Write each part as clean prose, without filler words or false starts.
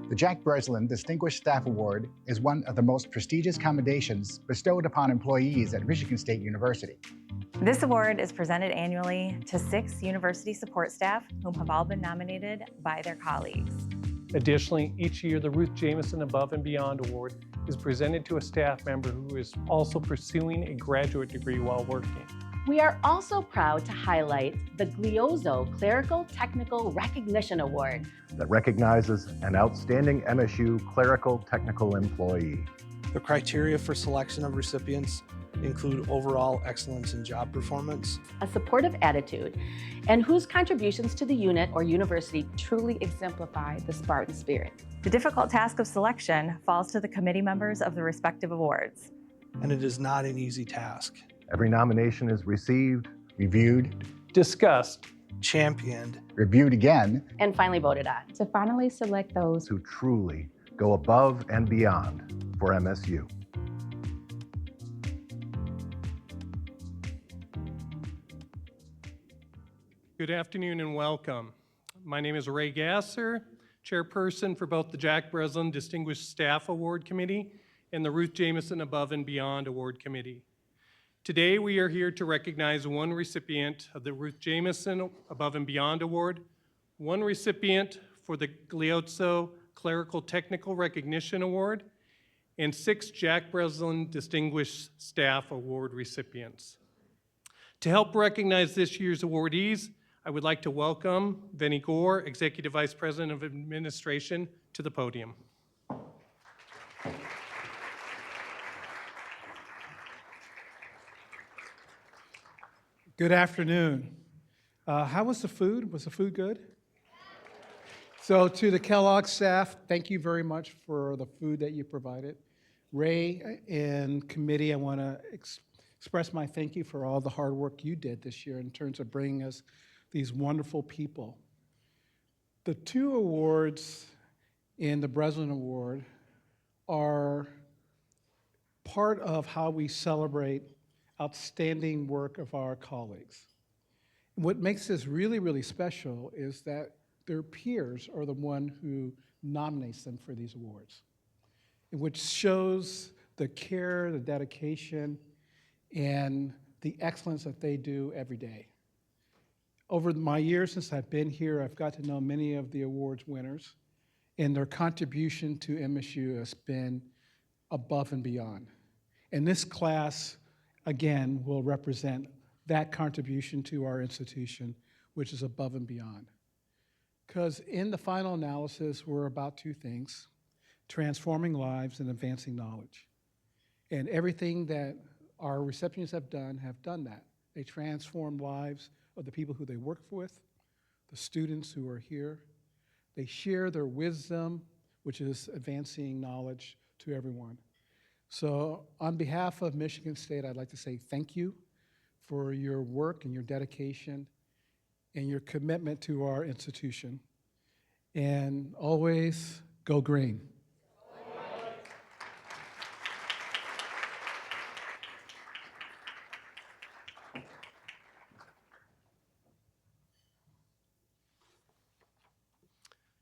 The Jack Breslin Distinguished Staff Award is one of the most prestigious commendations bestowed upon employees at Michigan State University. This award is presented annually to 6 university support staff whom have all been nominated by their colleagues. Additionally, each year the Ruth Jameyson Above and Beyond Award is presented to a staff member who is also pursuing a graduate degree while working. We are also proud to highlight the Gliozo Clerical Technical Recognition Award that recognizes an outstanding MSU clerical technical employee. The criteria for selection of recipients include overall excellence in job performance, a supportive attitude, and whose contributions to the unit or university truly exemplify the Spartan spirit. The difficult task of selection falls to the committee members of the respective awards. and it is not an easy task. Every nomination is received, Reviewed, discussed, Championed, reviewed again, and finally voted on. To finally select those who truly go above and beyond for MSU. Good afternoon and welcome. My name is Ray Gasser, chairperson for both the Jack Breslin Distinguished Staff Award Committee and the Ruth Jameyson Above and Beyond Award Committee. Today we are here to recognize one recipient of the Ruth Jameyson Above and Beyond Award, one recipient for the Gliozo Clerical Technical Recognition Award, and 6 Jack Breslin Distinguished Staff Award recipients. To help recognize this year's awardees, I would like to welcome Vinnie Gore, Executive Vice President of Administration, to the podium. Good afternoon. How was the food? Was the food good? So to the Kellogg staff, thank you very much for the food that you provided. Ray and committee, I want to express my thank you for all the hard work you did this year in terms of bringing us these wonderful people. The 2 awards in the Breslin Award are part of how we celebrate outstanding work of our colleagues. And what makes this really, really special is that their peers are the one who nominates them for these awards, which shows the care, the dedication, and the excellence that they do every day. Over my years since I've been here, I've got to know many of the awards winners, and their contribution to MSU has been above and beyond. And this class, again, will represent that contribution to our institution, which is above and beyond. Because in the final analysis, we're about 2 things: transforming lives and advancing knowledge. And everything that our recipients have done that. They transform lives of the people who they work with, the students who are here. They share their wisdom, which is advancing knowledge to everyone. So on behalf of Michigan State, I'd like to say thank you for your work and your dedication and your commitment to our institution. And always go green.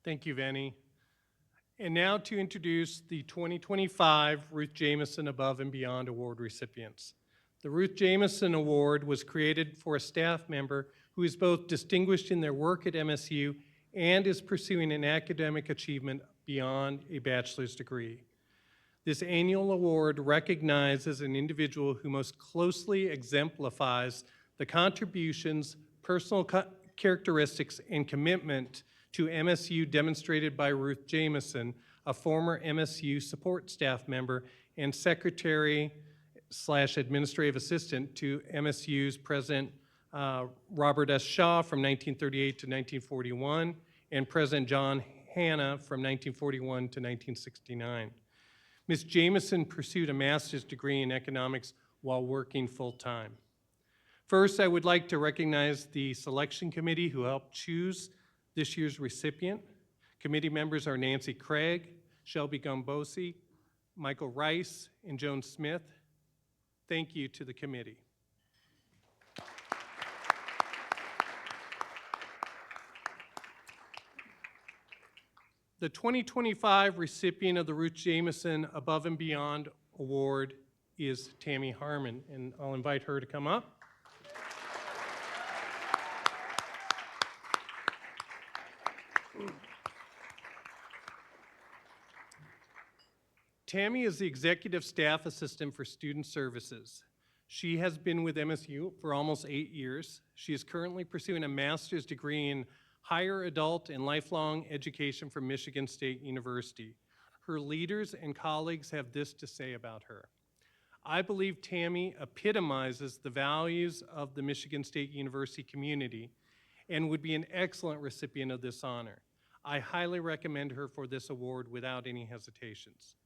Thank you, Vinnie. And now to introduce the 2025 Ruth Jameyson Above and Beyond Award recipients. The Ruth Jameyson Award was created for a staff member who is both distinguished in their work at MSU and is pursuing an academic achievement beyond a bachelor's degree. This annual award recognizes an individual who most closely exemplifies the contributions, personal characteristics, and commitment to MSU demonstrated by Ruth Jameyson, a former MSU support staff member and secretary/administrative assistant to MSU's President Robert S. Shaw from 1938 to 1941, and President John Hanna from 1941 to 1969. Ms. Jameyson pursued a master's degree in economics while working full-time. First, I would like to recognize the selection committee who helped choose this year's recipient. Committee members are Nancy Craig, Shelby Gombosi, Michael Rice, and Joan Smith. Thank you to the committee. The 2025 recipient of the Ruth Jameyson Above and Beyond Award is Tammy Harmon, and I'll invite her to come up. Tammy is the Executive Staff Assistant for Student Services. She has been with MSU for almost 8 years. She is currently pursuing a master's degree in higher adult and lifelong education from Michigan State University. Her leaders and colleagues have this to say about her. I believe Tammy epitomizes the values of the Michigan State University community and would be an excellent recipient of this honor. I highly recommend her for this award without any hesitations.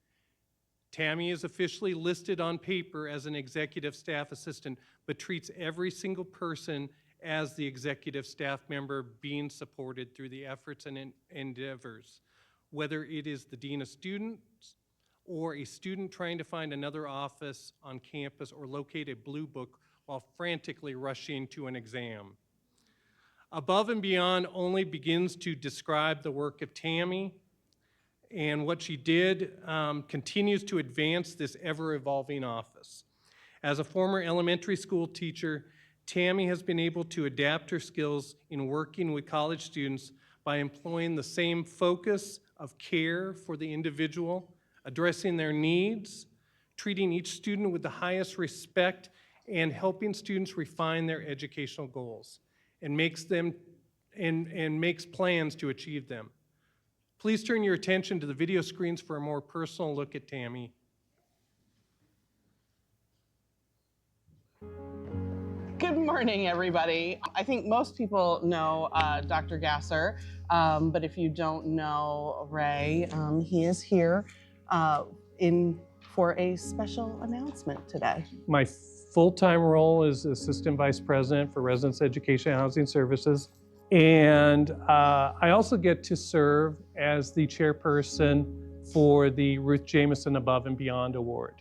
Tammy is officially listed on paper as an executive staff assistant, but treats every single person as the executive staff member being supported through the efforts and endeavors, whether it is the dean of students or a student trying to find another office on campus or locate a blue book while frantically rushing to an exam. Above and Beyond only begins to describe the work of Tammy, and what she did continues to advance this ever-evolving office. As a former elementary school teacher, Tammy has been able to adapt her skills in working with college students by employing the same focus of care for the individual, addressing their needs, treating each student with the highest respect, and helping students refine their educational goals, and makes plans to achieve them. Please turn your attention to the video screens for a more personal look at Tammy. Good morning, everybody. I think most people know Dr. Gasser, but if you don't know Ray, he is here for a special announcement today. My full-time role is Assistant Vice President for Residence Education and Housing Services. And I also get to serve as the chairperson for the Ruth Jameyson Above and Beyond Award.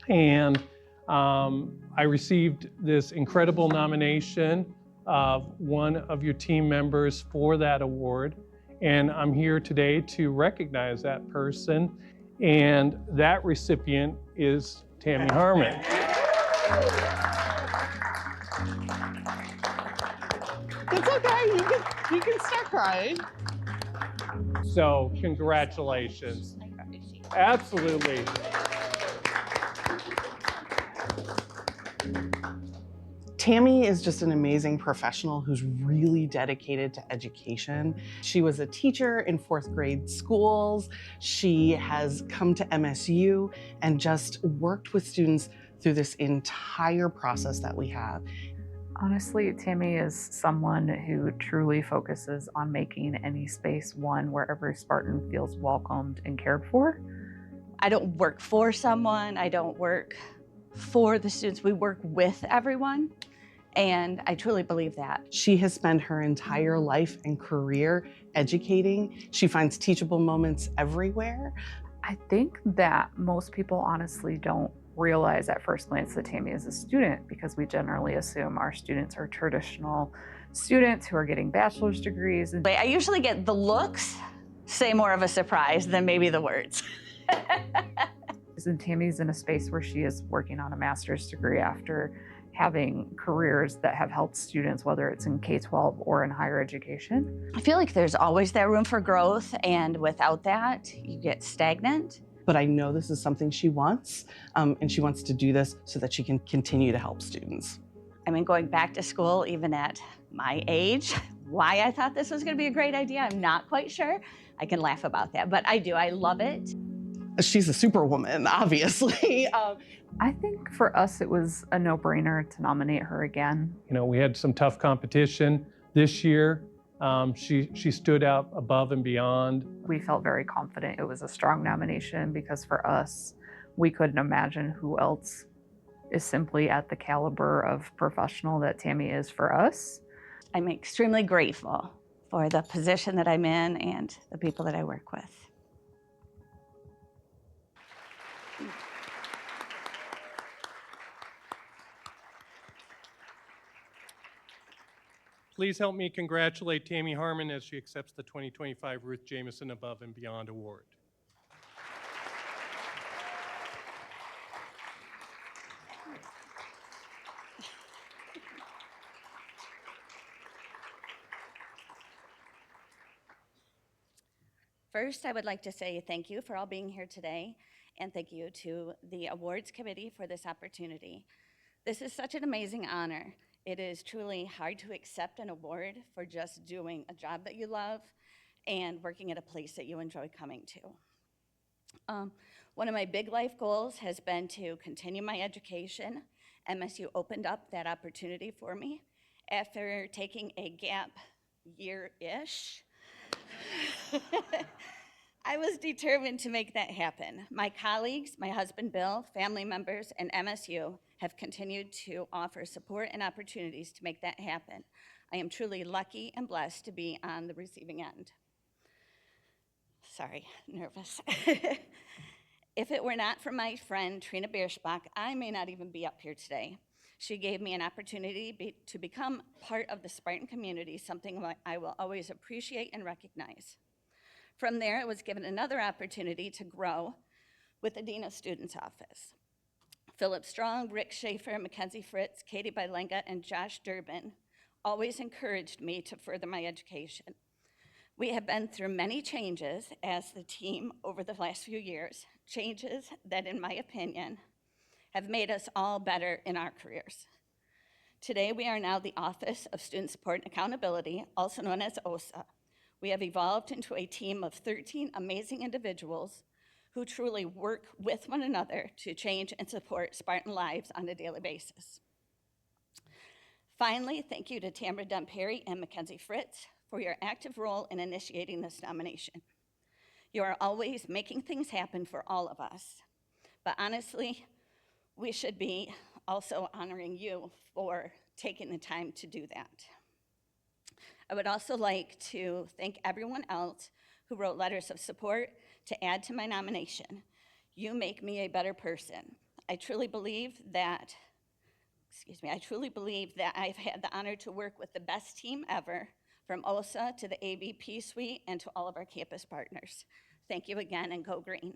And I received this incredible nomination of one of your team members for that award. And I'm here today to recognize that person. And that recipient is Tammy Harmon. It's okay, you can start crying. So congratulations. Absolutely. Tammy is just an amazing professional who's really dedicated to education. She was a teacher in 4th grade schools. She has come to MSU and just worked with students through this entire process that we have. Honestly, Tammy is someone who truly focuses on making any space one where every Spartan feels welcomed and cared for. I don't work for someone, I don't work for the students, we work with everyone, and I truly believe that. She has spent her entire life and career educating. She finds teachable moments everywhere. I think that most people honestly don't realize at first glance that Tammy is a student, because we generally assume our students are traditional students who are getting bachelor's degrees. I usually get the looks say more of a surprise than maybe the words. And Tammy's in a space where she is working on a master's degree after having careers that have helped students, whether it's in K-12 or in higher education. I feel like there's always that room for growth, and without that, you get stagnant. But I know this is something she wants, and she wants to do this so that she can continue to help students. I mean, going back to school, even at my age, why I thought this was gonna be a great idea, I'm not quite sure. I can laugh about that, but I do, I love it. She's a superwoman, obviously. I think for us, it was a no-brainer to nominate her again. You know, we had some tough competition this year. She stood out above and beyond. We felt very confident it was a strong nomination, because for us, we couldn't imagine who else is simply at the caliber of professional that Tammy is for us. I'm extremely grateful for the position that I'm in and the people that I work with. Please help me congratulate Tammy Harmon as she accepts the 2025 Ruth Jameyson Above and Beyond Award. First, I would like to say thank you for all being here today, and thank you to the awards committee for this opportunity. This is such an amazing honor. It is truly hard to accept an award for just doing a job that you love and working at a place that you enjoy coming to. One of my big life goals has been to continue my education. MSU opened up that opportunity for me after taking a gap year-ish. I was determined to make that happen. My colleagues, my husband Bill, family members, and MSU have continued to offer support and opportunities to make that happen. I am truly lucky and blessed to be on the receiving end. Sorry, nervous. If it were not for my friend Trina Bierschbach, I may not even be up here today. She gave me an opportunity to become part of the Spartan community, something I will always appreciate and recognize. From there, I was given another opportunity to grow with the Dean of Students Office. Philip Strong, Rick Schaefer, Mackenzie Fritz, Katie Bylenga, and Josh Durbin always encouraged me to further my education. We have been through many changes as the team over the last few years, changes that, in my opinion, have made us all better in our careers. Today, we are now the Office of Student Support and Accountability, also known as OSA. We have evolved into a team of 13 amazing individuals who truly work with one another to change and support Spartan lives on a daily basis. Finally, thank you to Tamara Dunn-Perry and Mackenzie Fritz for your active role in initiating this nomination. You are always making things happen for all of us, but honestly, we should be also honoring you for taking the time to do that. I would also like to thank everyone else who wrote letters of support to add to my nomination. You make me a better person. I truly believe that I've had the honor to work with the best team ever, from OSA to the ABP suite and to all of our campus partners. Thank you again, and go green.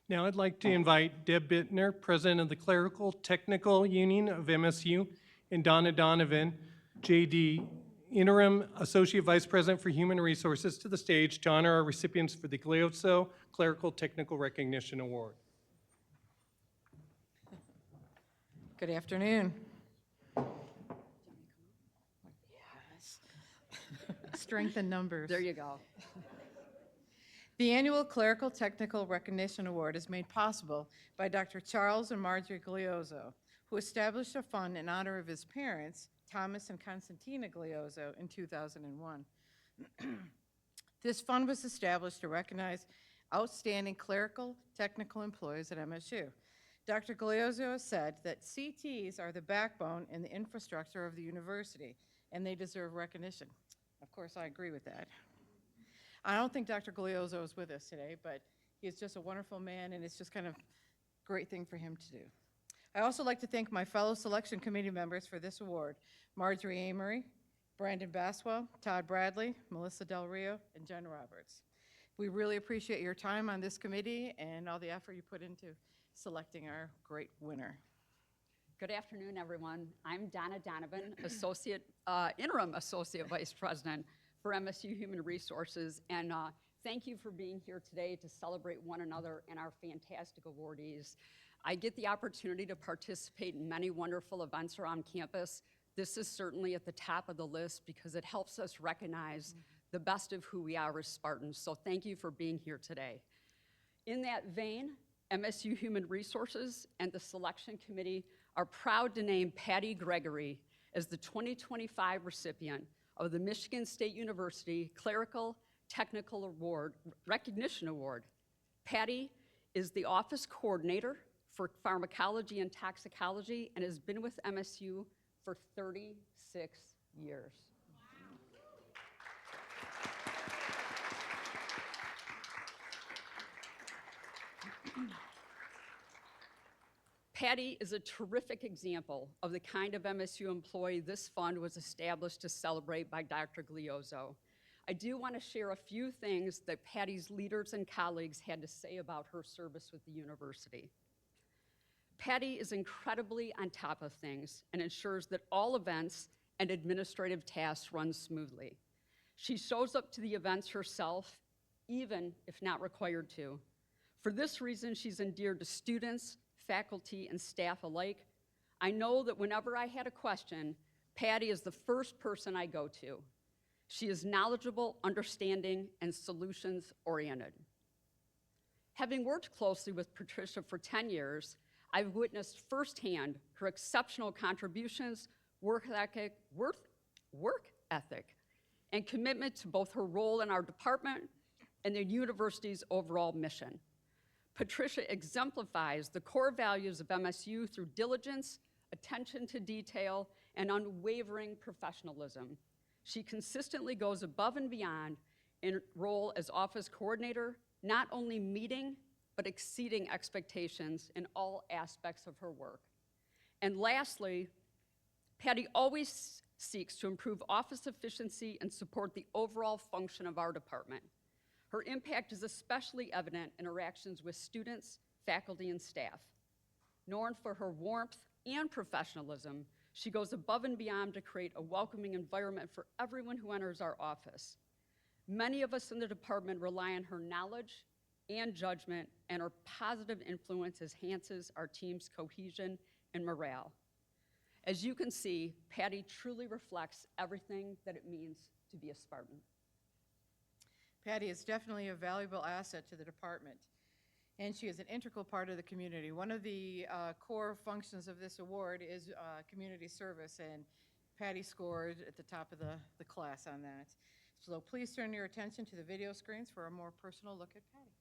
Now I'd like to invite Deb Bittner, President of the Clerical Technical Union of MSU, and Donna Donovan, JD, Interim Associate Vice President for Human Resources, to the stage to honor our recipients for the Glioso Clerical Technical Recognition Award. Good afternoon. Yes. Strength in numbers. There you go. The annual Clerical Technical Recognition Award is made possible by Dr. Charles and Marjorie Glioso, who established a fund in honor of his parents, Thomas and Constantina Glioso, in 2001. This fund was established to recognize outstanding clerical technical employees at MSU. Dr. Glioso said that CTs are the backbone and the infrastructure of the university, and they deserve recognition. Of course, I agree with that. I don't think Dr. Glioso is with us today, but he's just a wonderful man, and it's just kind of a great thing for him to do. I also like to thank my fellow selection committee members for this award: Marjorie Amory, Brandon Baswell, Todd Bradley, Melissa Del Rio, and Jen Roberts. We really appreciate your time on this committee and all the effort you put into selecting our great winner. Good afternoon, everyone. I'm Donna Donovan, Interim Associate Vice President for MSU Human Resources, and thank you for being here today to celebrate one another and our fantastic awardees. I get the opportunity to participate in many wonderful events around campus. This is certainly at the top of the list because it helps us recognize the best of who we are as Spartans, so thank you for being here today. In that vein, MSU Human Resources and the Selection Committee are proud to name Patty Gregory as the 2025 recipient of the Michigan State University Clerical Technical Award Recognition Award. Patty is the office coordinator for pharmacology and toxicology and has been with MSU for 36 years. Patty is a terrific example of the kind of MSU employee this fund was established to celebrate by Dr. Glioso. I do want to share a few things that Patty's leaders and colleagues had to say about her service with the university. Patty is incredibly on top of things and ensures that all events and administrative tasks run smoothly. She shows up to the events herself, even if not required to. For this reason, she's endeared to students, faculty, and staff alike. I know that whenever I had a question, Patty is the first person I go to. She is knowledgeable, understanding, and solutions-oriented. Having worked closely with Patricia for 10 years, I've witnessed firsthand her exceptional contributions, work ethic, and commitment to both her role in our department and the university's overall mission. Patricia exemplifies the core values of MSU through diligence, attention to detail, and unwavering professionalism. She consistently goes above and beyond in her role as office coordinator, not only meeting, but exceeding expectations in all aspects of her work. And lastly, Patty always seeks to improve office efficiency and support the overall function of our department. Her impact is especially evident in interactions with students, faculty, and staff. Known for her warmth and professionalism, she goes above and beyond to create a welcoming environment for everyone who enters our office. Many of us in the department rely on her knowledge and judgment, and her positive influence enhances our team's cohesion and morale. As you can see, Patty truly reflects everything that it means to be a Spartan. Patty is definitely a valuable asset to the department, and she is an integral part of the community. One of the core functions of this award is community service, and Patty scored at the top of the class on that. So please turn your attention to the video screens for a more personal look at Patty.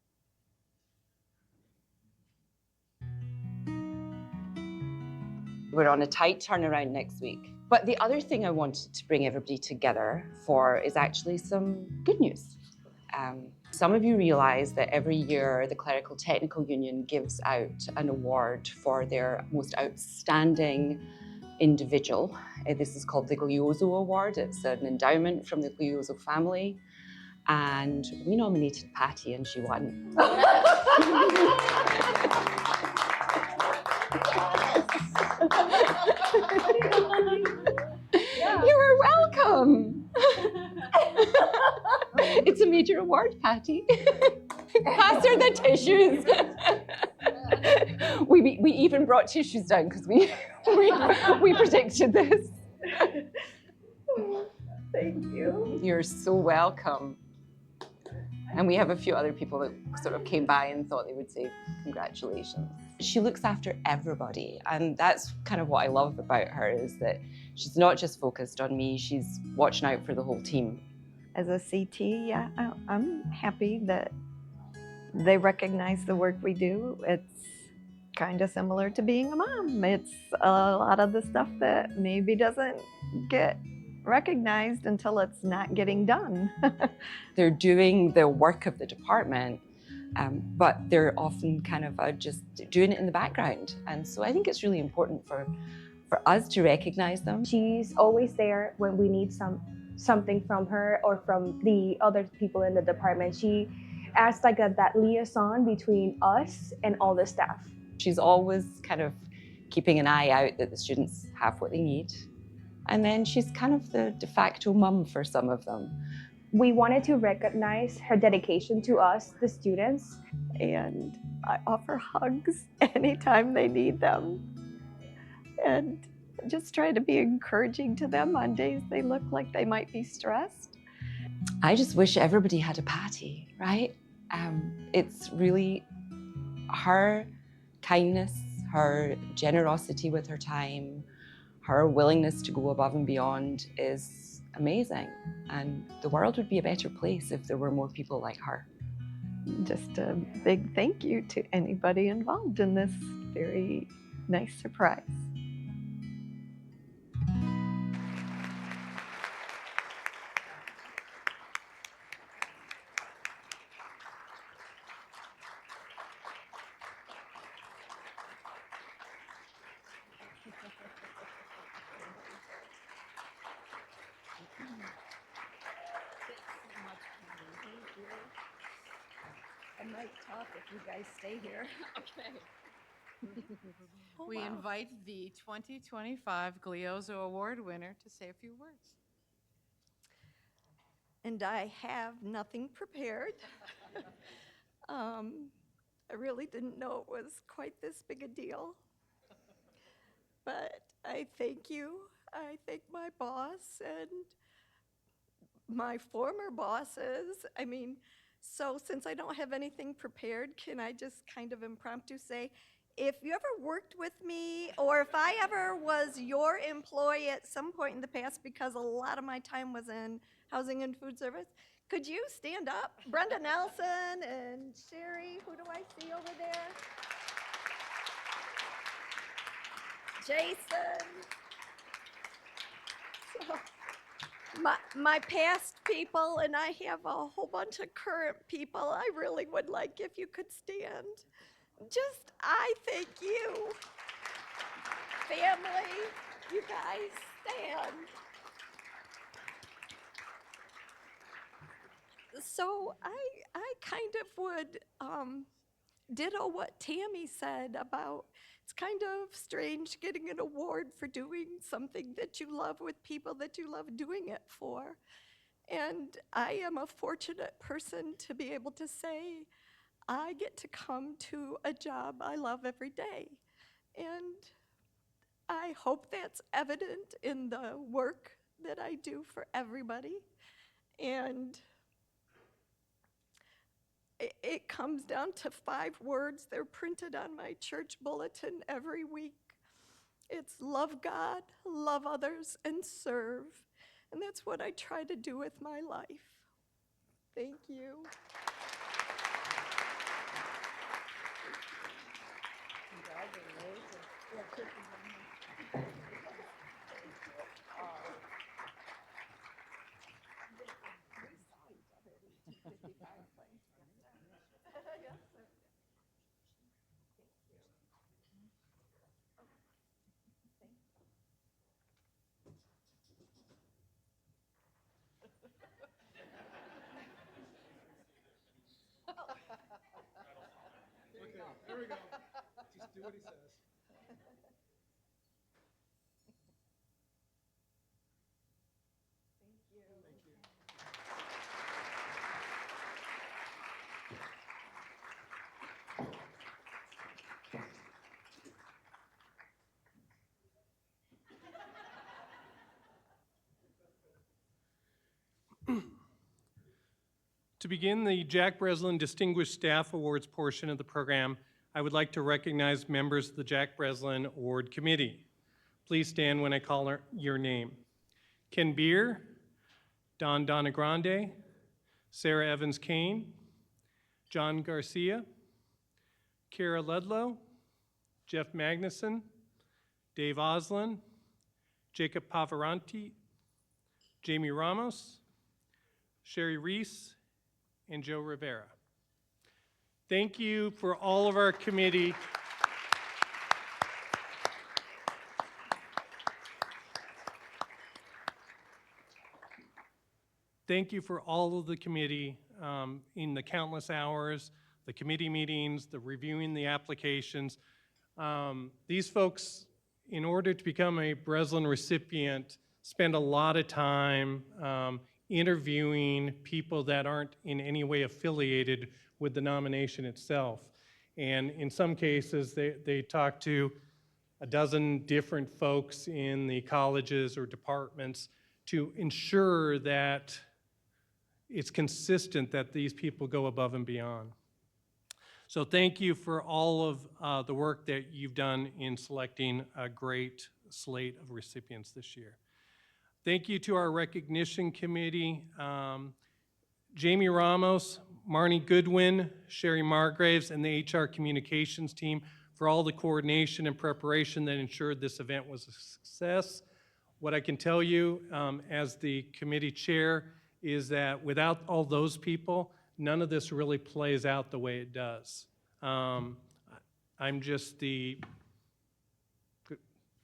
We're on a tight turnaround next week. But the other thing I wanted to bring everybody together for is actually some good news. Some of you realize that every year the Clerical Technical Union gives out an award for their most outstanding individual. This is called the Glioso Award. It's an endowment from the Glioso family. And we nominated Patty and she won. You are welcome. It's a major award, Patty. Pass her the tissues. We even brought tissues down because we predicted this. Thank you. You're so welcome. And we have a few other people that sort of came by and thought they would say congratulations. She looks after everybody, and that's kind of what I love about her, is that she's not just focused on me, she's watching out for the whole team. As a CT, yeah, I'm happy that they recognize the work we do. It's kind of similar to being a mom. It's a lot of the stuff that maybe doesn't get recognized until it's not getting done. They're doing the work of the department, but they're often kind of just doing it in the background. And so I think it's really important for us to recognize them. She's always there when we need something from her or from the other people in the department. She acts like that liaison between us and all the staff. She's always kind of keeping an eye out that the students have what they need. And then she's kind of the de facto mum for some of them. We wanted to recognize her dedication to us, the students. And I offer hugs anytime they need them. And just try to be encouraging to them on days they look like they might be stressed. I just wish everybody had a Patty, right? It's really her kindness, Her generosity with her time, her willingness to go above and beyond is amazing. And the world would be a better place if there were more people like her. Just a big thank you to anybody involved in this very nice surprise. I might talk if you guys stay here. Okay. We invite the 2025 Glioso Award winner to say a few words. And I have nothing prepared. I really didn't know it was quite this big a deal. But I thank you. I thank my boss and my former bosses. I mean, so since I don't have anything prepared, can I just kind of impromptu say, if you ever worked with me, or if I ever was your employee at some point in the past, because a lot of my time was in housing and food service, could you stand up? Brenda Nelson and Sherry, who do I see over there? Jason. So, my past people, and I have a whole bunch of current people, I really would like if you could stand. Just, I thank you. Family, you guys stand. So I kind of would ditto what Tammy said about it's kind of strange getting an award for doing something that you love with people that you love doing it for. And I am a fortunate person to be able to say I get to come to a job I love every day. And I hope that's evident in the work that I do for everybody. And it comes down to 5 words. They're printed on my church bulletin every week. It's love God, love others, and serve. And that's what I try to do with my life. Thank you. Okay, there we go. Just do what he says. To begin the Jack Breslin Distinguished Staff Awards portion of the program, I would like to recognize members of the Jack Breslin Award Committee. Please stand when I call your name. Ken Beer, Don Donagrande, Sarah Evans Kane, John Garcia, Kara Ludlow, Jeff Magnuson, Dave Oslin, Jacob Pavaranti, Jamie Ramos, Sherry Reese, and Joe Rivera. Thank you for all of our committee. Thank you for all of the committee in the countless hours, the committee meetings, the reviewing the applications. These folks, in order to become a Breslin recipient, spend a lot of time interviewing people that aren't in any way affiliated with the nomination itself. And in some cases, they talk to a dozen different folks in the colleges or departments to ensure that it's consistent that these people go above and beyond. So thank you for all of the work that you've done in selecting a great slate of recipients this year. Thank you to our recognition committee, Jamie Ramos, Marnie Goodwin, Sherry Margraves, and the HR communications team for all the coordination and preparation that ensured this event was a success. What I can tell you as the committee chair is that without all those people, none of this really plays out the way it does. I'm just the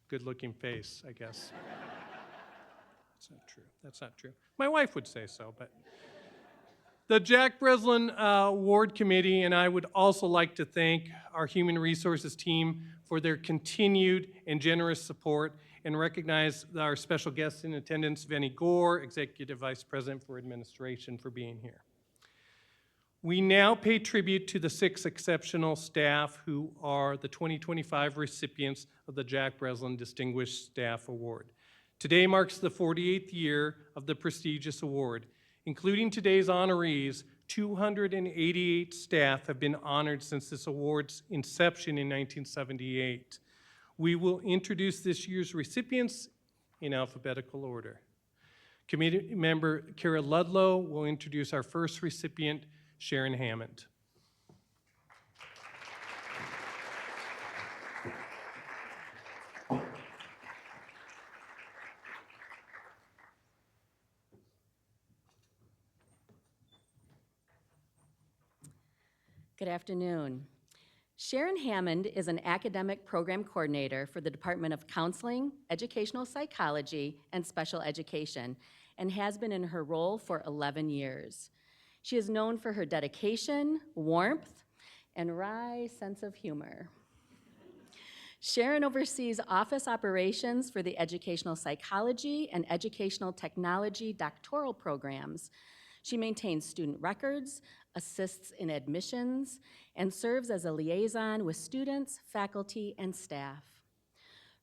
good-looking face, I guess. That's not true. That's not true. My wife would say so, but. The Jack Breslin Award Committee and I would also like to thank our Human Resources team for their continued and generous support and recognize our special guest in attendance, Vinnie Gore, Executive Vice President for Administration, for being here. We now pay tribute to the 6 exceptional staff who are the 2025 recipients of the Jack Breslin Distinguished Staff Award. Today marks the 48th year of the prestigious award. Including today's honorees, 288 staff have been honored since this award's inception in 1978. We will introduce this year's recipients in alphabetical order. Committee member Kara Ludlow will introduce our first recipient, Sharon Hammond. Good afternoon. Sharon Hammond is an academic program coordinator for the Department of Counseling, Educational Psychology, and Special Education, and has been in her role for 11 years. She is known for her dedication, warmth, and wry sense of humor. Sharon oversees office operations for the Educational Psychology and Educational Technology doctoral programs. She maintains student records, assists in admissions, and serves as a liaison with students, faculty, and staff.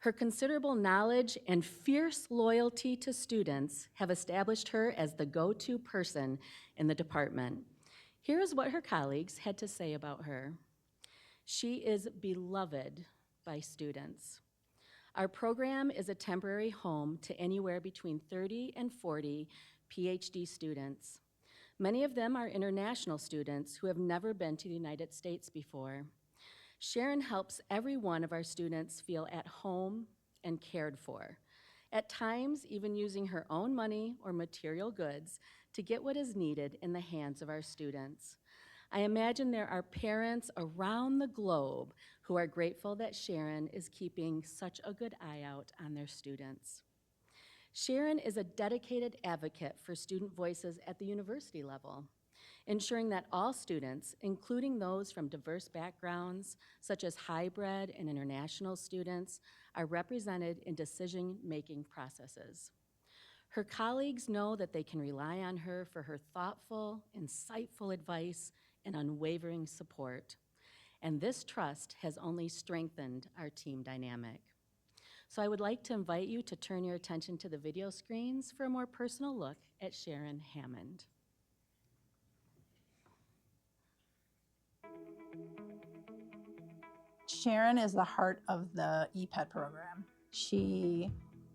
Her considerable knowledge and fierce loyalty to students have established her as the go-to person in the department. Here is what her colleagues had to say about her. She is beloved by students. Our program is a temporary home to anywhere between 30 and 40 PhD students. Many of them are international students who have never been to the United States before. Sharon helps every one of our students feel at home and cared for, at times even using her own money or material goods to get what is needed in the hands of our students. I imagine there are parents around the globe who are grateful that Sharon is keeping such a good eye out on their students. Sharon is a dedicated advocate for student voices at the university level, ensuring that all students, including those from diverse backgrounds, such as hybrid and international students, are represented in decision-making processes. Her colleagues know that they can rely on her for her thoughtful, insightful advice and unwavering support. And this trust has only strengthened our team dynamic. So I would like to invite you to turn your attention to the video screens for a more personal look at Sharon Hammond. Sharon is the heart of the EPET program. She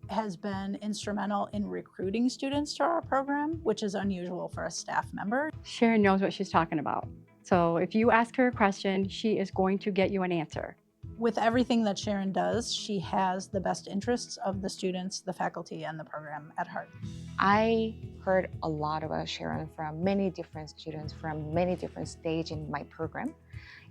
has been instrumental in recruiting students to our program, which is unusual for a staff member. Sharon knows what she's talking about. So if you ask her a question, she is going to get you an answer. With everything that Sharon does, she has the best interests of the students, the faculty, and the program at heart. I heard a lot about Sharon from many different students from many different stages in my program.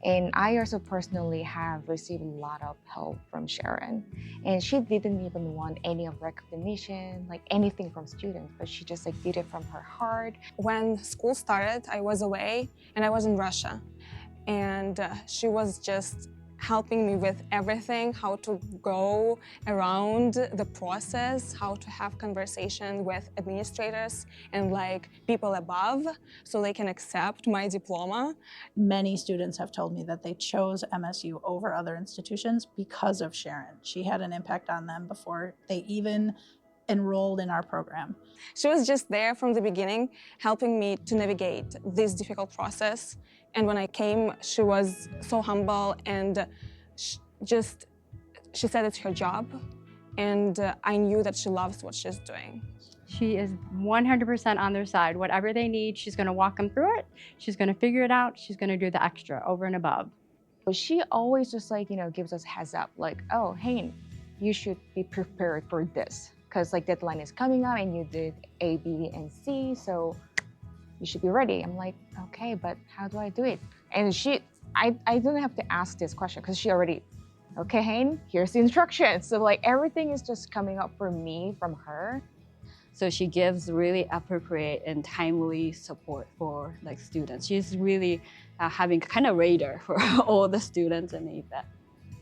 And I also personally have received a lot of help from Sharon. And she didn't even want any of recognition, like anything from students, but she just did it from her heart. When school started, I was away and I was in Russia. And she was just helping me with everything, how to go around the process, how to have conversation with administrators and people above so they can accept my diploma. Many students have told me that they chose MSU over other institutions because of Sharon. She had an impact on them before they even enrolled in our program. She was just there from the beginning, helping me to navigate this difficult process And when I came, she was so humble and she said it's her job. And I knew that she loves what she's doing. She is 100% on their side. Whatever they need, she's going to walk them through it. She's going to figure it out. She's going to do the extra over and above. But she always just like, gives us heads up, like, oh, hey, you should be prepared for this. Because like deadline is coming up and you did A, B, and C, so you should be ready. I'm like, okay, but how do I do it? And I didn't have to ask this question because she already, okay, Hayne, here's the instructions. So like everything is just coming up for me from her. So she gives really appropriate and timely support for like students. She's really having kind of radar for all the students and that.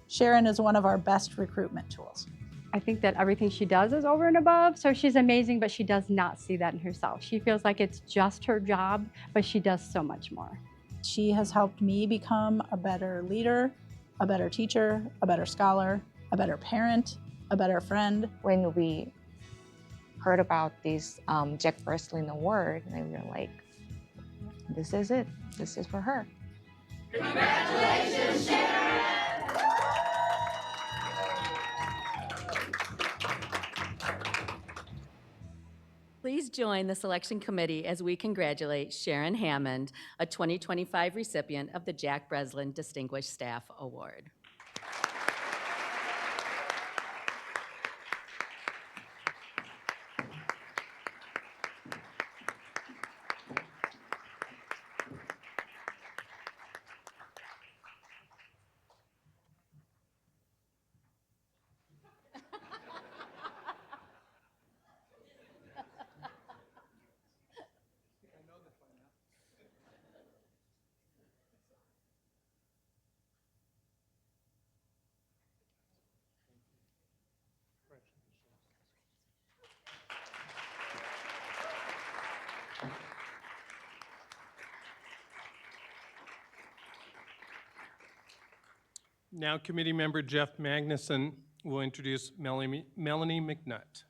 Sharon is one of our best recruitment tools. I think that everything she does is over and above, so she's amazing, but she does not see that in herself. She feels like it's just her job, but she does so much more. She has helped me become a better leader, a better teacher, a better scholar, a better parent, a better friend. When we heard about this Jack Breslin award, and we were like, this is it. This is for her. Congratulations, Sharon! Please join the selection committee as we congratulate Sharon Hammond, a 2025 recipient of the Jack Breslin Distinguished Staff Award. Now committee member Jeff Magnuson will introduce Melanie McNutt.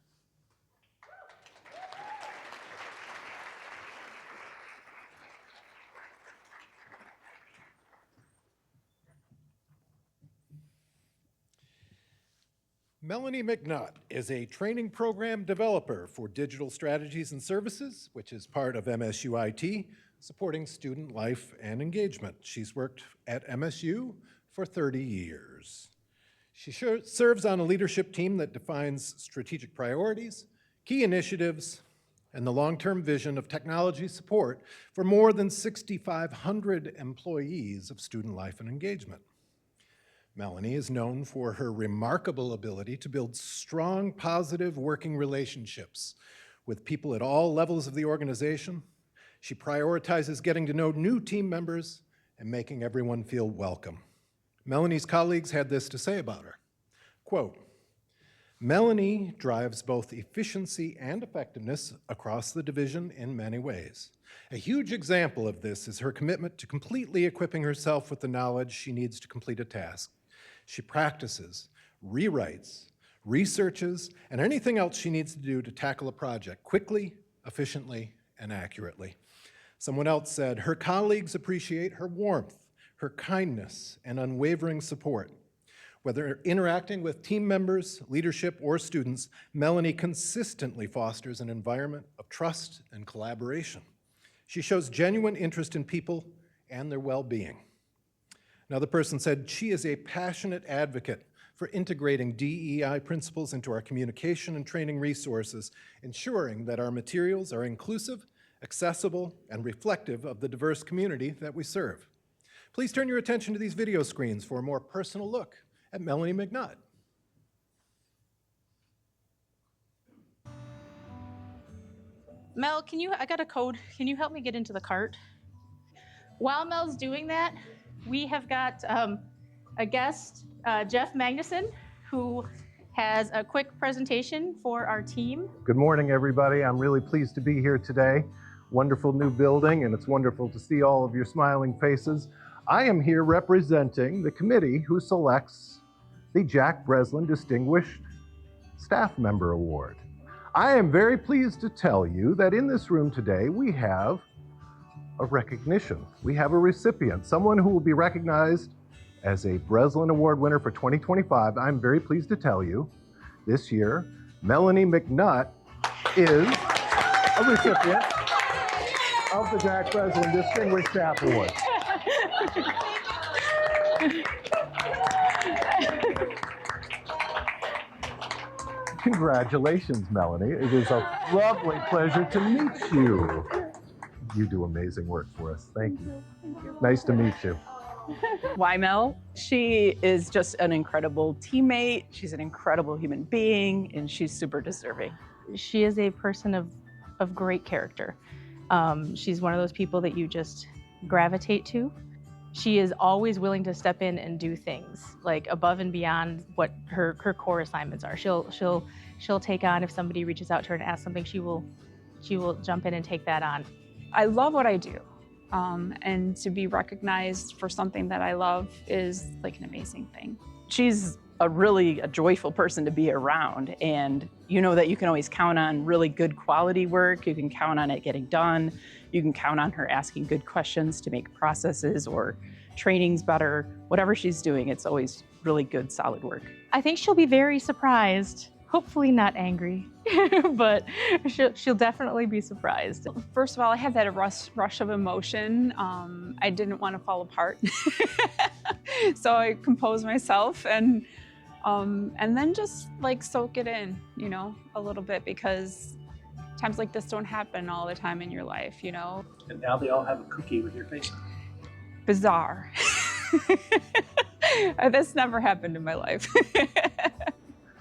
Melanie McNutt is a training program developer for digital strategies and services, which is part of MSU IT, supporting student life and engagement. She's worked at MSU for 30 years. She serves on a leadership team that defines strategic priorities, key initiatives, and the long-term vision of technology support for more than 6,500 employees of student life and engagement. Melanie is known for her remarkable ability to build strong, positive working relationships with people at all levels of the organization. She prioritizes getting to know new team members and making everyone feel welcome. Melanie's colleagues had this to say about her. Quote, Melanie drives both efficiency and effectiveness across the division in many ways. A huge example of this is her commitment to completely equipping herself with the knowledge she needs to complete a task. She practices, rewrites, researches, and anything else she needs to do to tackle a project quickly, efficiently, and accurately. Someone else said, her colleagues appreciate her warmth, her kindness, and unwavering support. Whether interacting with team members, leadership, or students, Melanie consistently fosters an environment of trust and collaboration. She shows genuine interest in people and their well-being. Another person said, she is a passionate advocate for integrating DEI principles into our communication and training resources, ensuring that our materials are inclusive, accessible, and reflective of the diverse community that we serve. Please turn your attention to these video screens for a more personal look at Melanie McNutt. Mel, I got a code. Can you help me get into the cart? While Mel's doing that, we have got a guest, Jeff Magnuson, who has a quick presentation for our team. Good morning, everybody. I'm really pleased to be here today. Wonderful new building, and it's wonderful to see all of your smiling faces. I am here representing the committee who selects the Jack Breslin Distinguished Staff Member Award. I am very pleased to tell you that in this room today we have of recognition. We have a recipient, someone who will be recognized as a Breslin Award winner for 2025. I'm very pleased to tell you, this year, Melanie McNutt is a recipient of the Jack Breslin Distinguished Staff Award. Congratulations, Melanie. It is a lovely pleasure to meet you. You do amazing work for us. Thank you. Nice to meet you. Why Mel? She is just an incredible teammate. She's an incredible human being, and she's super deserving. She is a person of great character. She's one of those people that you just gravitate to. She is always willing to step in and do things like above and beyond what her core assignments are. She'll take on, if somebody reaches out to her and asks something, she will jump in and take that on. I love what I do. And to be recognized for something that I love is like an amazing thing. She's a joyful person to be around, and you know that you can always count on really good quality work. You can count on it getting done. You can count on her asking good questions to make processes or trainings better. Whatever she's doing, it's always really good, solid work. I think she'll be very surprised, hopefully not angry, but she'll definitely be surprised. First of all, I had that rush of emotion. I didn't want to fall apart. So I composed myself and then just like soak it in, you know, a little bit, because times like this don't happen all the time in your life, you know. And now they all have a cookie with your face on it. Bizarre. That's never happened in my life.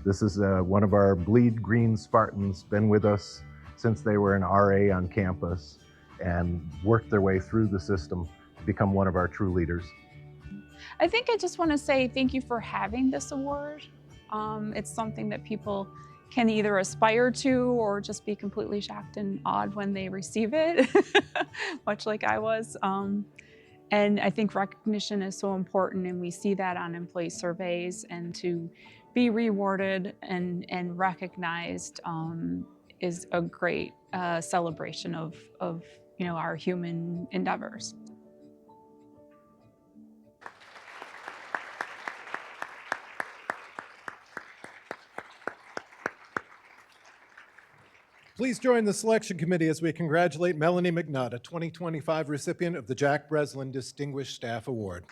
This is one of our Bleed Green Spartans, been with us since they were an RA on campus and worked their way through the system to become one of our true leaders. I think I just want to say thank you for having this award. It's something that people can either aspire to or just be completely shocked and awed when they receive it, much like I was. And I think recognition is so important, and we see that on employee surveys, and to be rewarded and recognized is a great celebration of you know, our human endeavors. Please join the selection committee as we congratulate Melanie McNutt, a 2025 recipient of the Jack Breslin Distinguished Staff Award.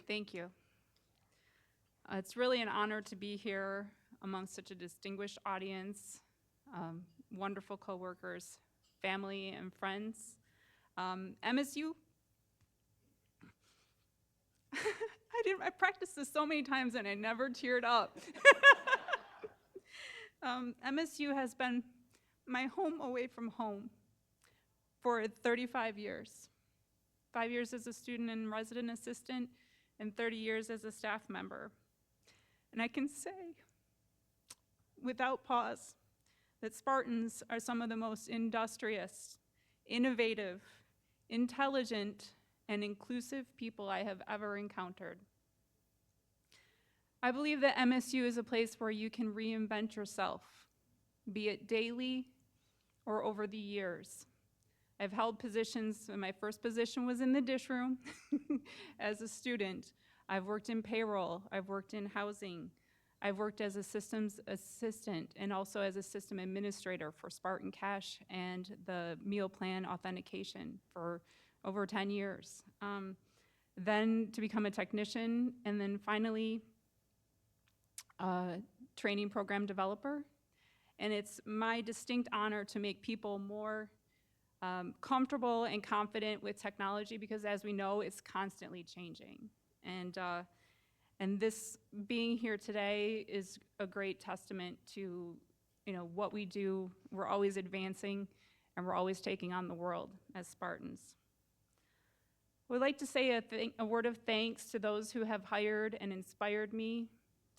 Thank you. It's really an honor to be here among such a distinguished audience, wonderful coworkers, family, and friends. MSU, I practiced this so many times and I never teared up. MSU has been my home away from home for 35 years. 5 years as a student and resident assistant, and 30 years as a staff member. And I can say, without pause, that Spartans are some of the most industrious, innovative, intelligent, and inclusive people I have ever encountered. I believe that MSU is a place where you can reinvent yourself, be it daily or over the years. I've held positions, and my first position was in the dish room as a student. I've worked in payroll, I've worked in housing, I've worked as a systems assistant and also as a system administrator for Spartan Cash and the meal plan authentication for over 10 years. Then to become a technician, and then finally training program developer. And it's my distinct honor to make people more comfortable and confident with technology, because as we know, it's constantly changing. And this being here today is a great testament to, you know, what we do. We're always advancing, and we're always taking on the world as Spartans. We'd like to say a word of thanks to those who have hired and inspired me,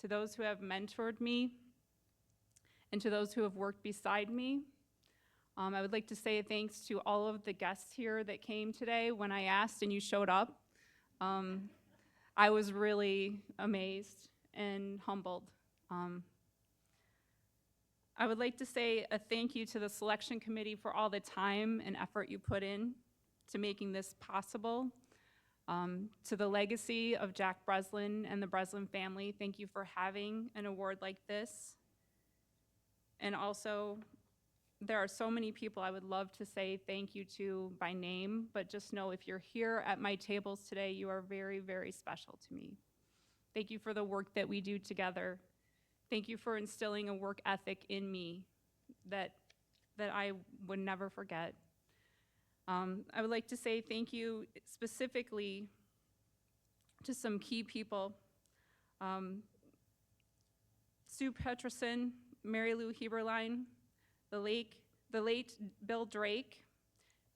to those who have mentored me, and to those who have worked beside me. I would like to say thanks to all of the guests here that came today. When I asked and you showed up, I was really amazed and humbled. I would like to say a thank you to the selection committee for all the time and effort you put in to making this possible. To the legacy of Jack Breslin and the Breslin family, thank you for having an award like this. And also, there are so many people I would love to say thank you to by name, but just know if you're here at my tables today, you are very, very special to me. Thank you for the work that we do together. Thank you for instilling a work ethic in me that I would never forget. I would like to say thank you specifically to some key people. Sue Peterson, Mary Lou Heberlein, the late Bill Drake,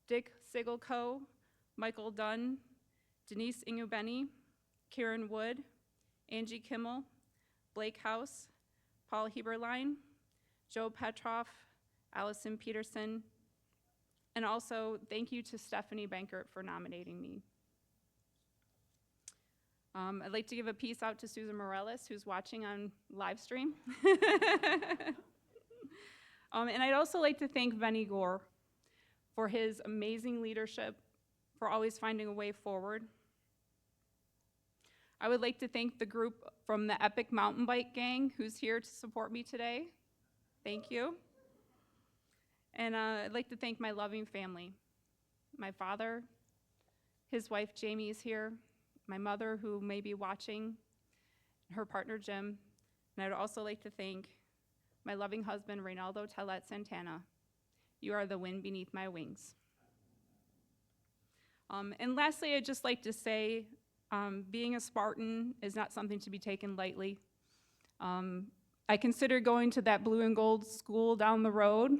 Dick Sigelco, Michael Dunn, Denise Ingubeni, Karen Wood, Angie Kimmel, Blake House, Paul Heberlein, Joe Petroff, Allison Peterson, and also thank you to Stephanie Bankert for nominating me. I'd like to give a piece out to Susan Morales, who's watching on Livestream. And I'd also like to thank Benny Gore for his amazing leadership, for always finding a way forward. I would like to thank the group from the Epic Mountain Bike Gang who's here to support me today. Thank you. And I'd like to thank my loving family. My father, his wife Jamie is here, my mother who may be watching, her partner Jim, and I'd also like to thank my loving husband, Reynaldo Telet Santana. You are the wind beneath my wings. And lastly, I'd just like to say, being a Spartan is not something to be taken lightly. I considered going to that blue and gold school down the road,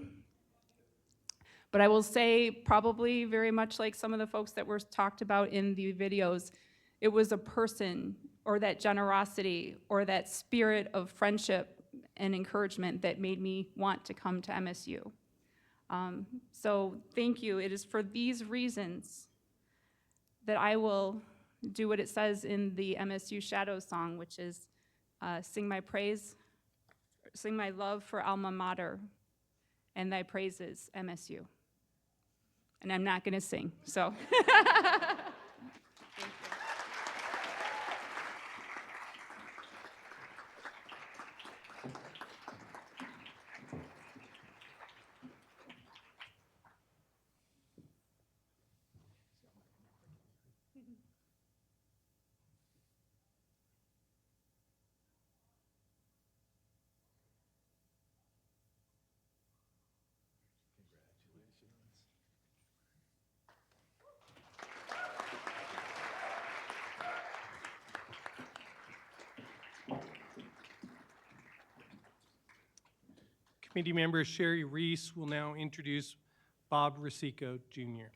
but I will say probably very much like some of the folks that were talked about in the videos, it was a person or that generosity or that spirit of friendship and encouragement that made me want to come to MSU. So thank you. It is for these reasons that I will do what it says in the MSU Shadows song, which is sing my praise, sing my love for alma mater, and thy praises, MSU. And I'm not gonna sing, so. Committee member Sherry Reese will now introduce Bob Rosico, Jr.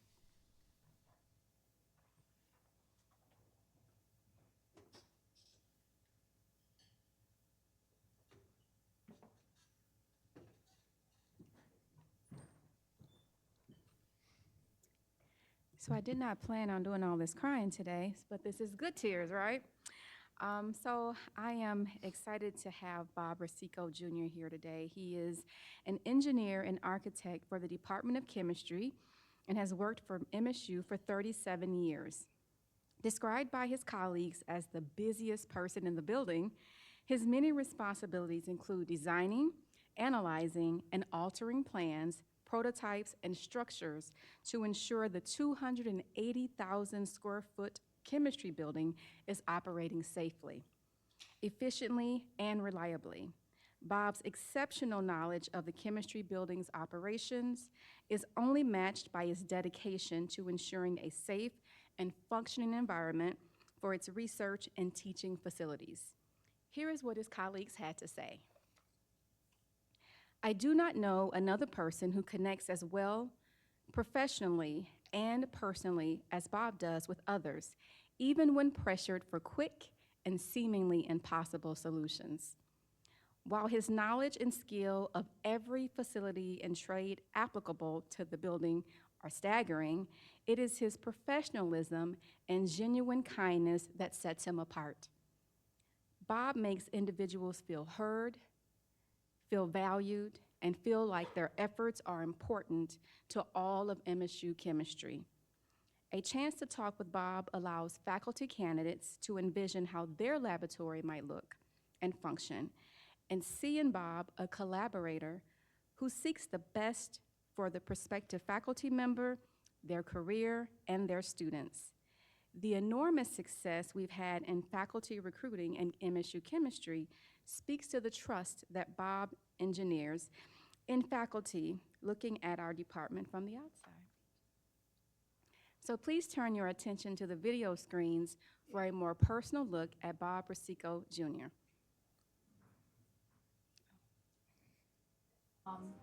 So I did not plan on doing all this crying today, but this is good tears, right? So I am excited to have Bob Rosico Jr. here today. He is an engineer and architect for the Department of Chemistry and has worked for MSU for 37 years. Described by his colleagues as the busiest person in the building, his many responsibilities include designing, analyzing, and altering plans, prototypes, and structures to ensure the 280,000 square foot chemistry building is operating safely, efficiently, and reliably. Bob's exceptional knowledge of the chemistry building's operations is only matched by his dedication to ensuring a safe and functioning environment for its research and teaching facilities. Here is what his colleagues had to say. I do not know another person who connects as well professionally and personally as Bob does with others, even when pressured for quick and seemingly impossible solutions. While his knowledge and skill of every facility and trade applicable to the building are staggering, it is his professionalism and genuine kindness that sets him apart. Bob makes individuals feel heard, feel valued, and feel like their efforts are important to all of MSU chemistry. A chance to talk with Bob allows faculty candidates to envision how their laboratory might look and function, and see in Bob a collaborator who seeks the best for the prospective faculty member, their career, and their students. The enormous success we've had in faculty recruiting in MSU chemistry speaks to the trust that Bob engineers in faculty looking at our department from the outside. So please turn your attention to the video screens for a more personal look at Bob Rosico, Jr.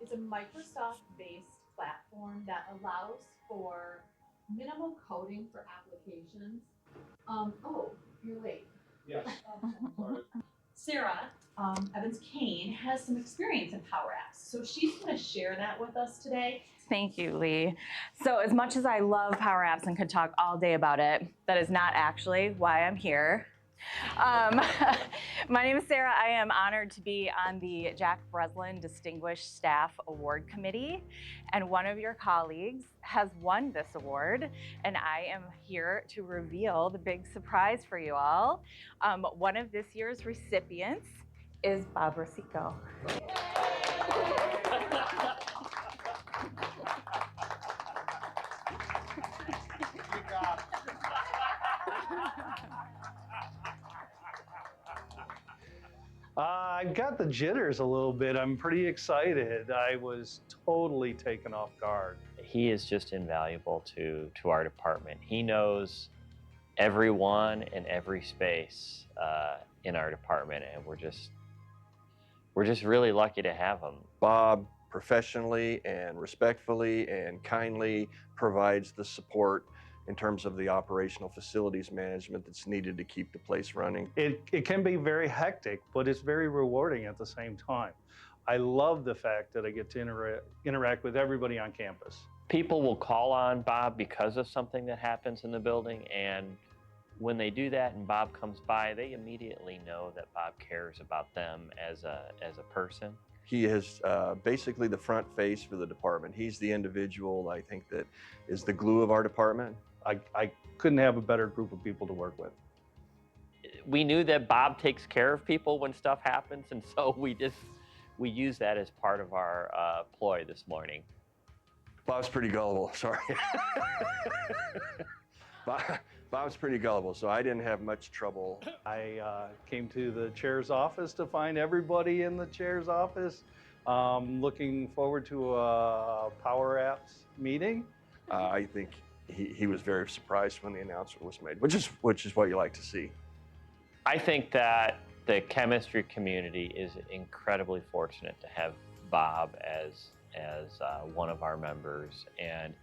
It's a Microsoft-based platform that allows for minimal coding for applications. Oh, you're late. Yes. Sarah Evans-Kane has some experience in Power Apps, so she's going to share that with us today. Thank you, Lee. So as much as I love Power Apps and could talk all day about it, that is not actually why I'm here. My name is Sarah. I am honored to be on the Jack Breslin Distinguished Staff Award Committee, and one of your colleagues has won this award, and I am here to reveal the big surprise for you all. One of this year's recipients is Bob Rosico. I got the jitters a little bit. I'm pretty excited. I was totally taken off guard. He is just invaluable to our department. He knows everyone in every space in our department, and we're just really lucky to have him. Bob professionally and respectfully and kindly provides the support in terms of the operational facilities management that's needed to keep the place running. It can be very hectic, but it's very rewarding at the same time. I love the fact that I get to interact with everybody on campus. People will call on Bob because of something that happens in the building, and when they do that and Bob comes by, they immediately know that Bob cares about them as a person. He is basically the front face for the department. He's the individual, I think, that is the glue of our department. I couldn't have a better group of people to work with. We knew that Bob takes care of people when stuff happens, and so we use that as part of our ploy this morning. Bob's pretty gullible, sorry. Bob's pretty gullible, so I didn't have much trouble. I came to the chair's office to find everybody in the chair's office. Looking forward to a Power Apps meeting. I think he was very surprised when the announcement was made, which is what you like to see. I think that the chemistry community is incredibly fortunate to have Bob as one of our members, and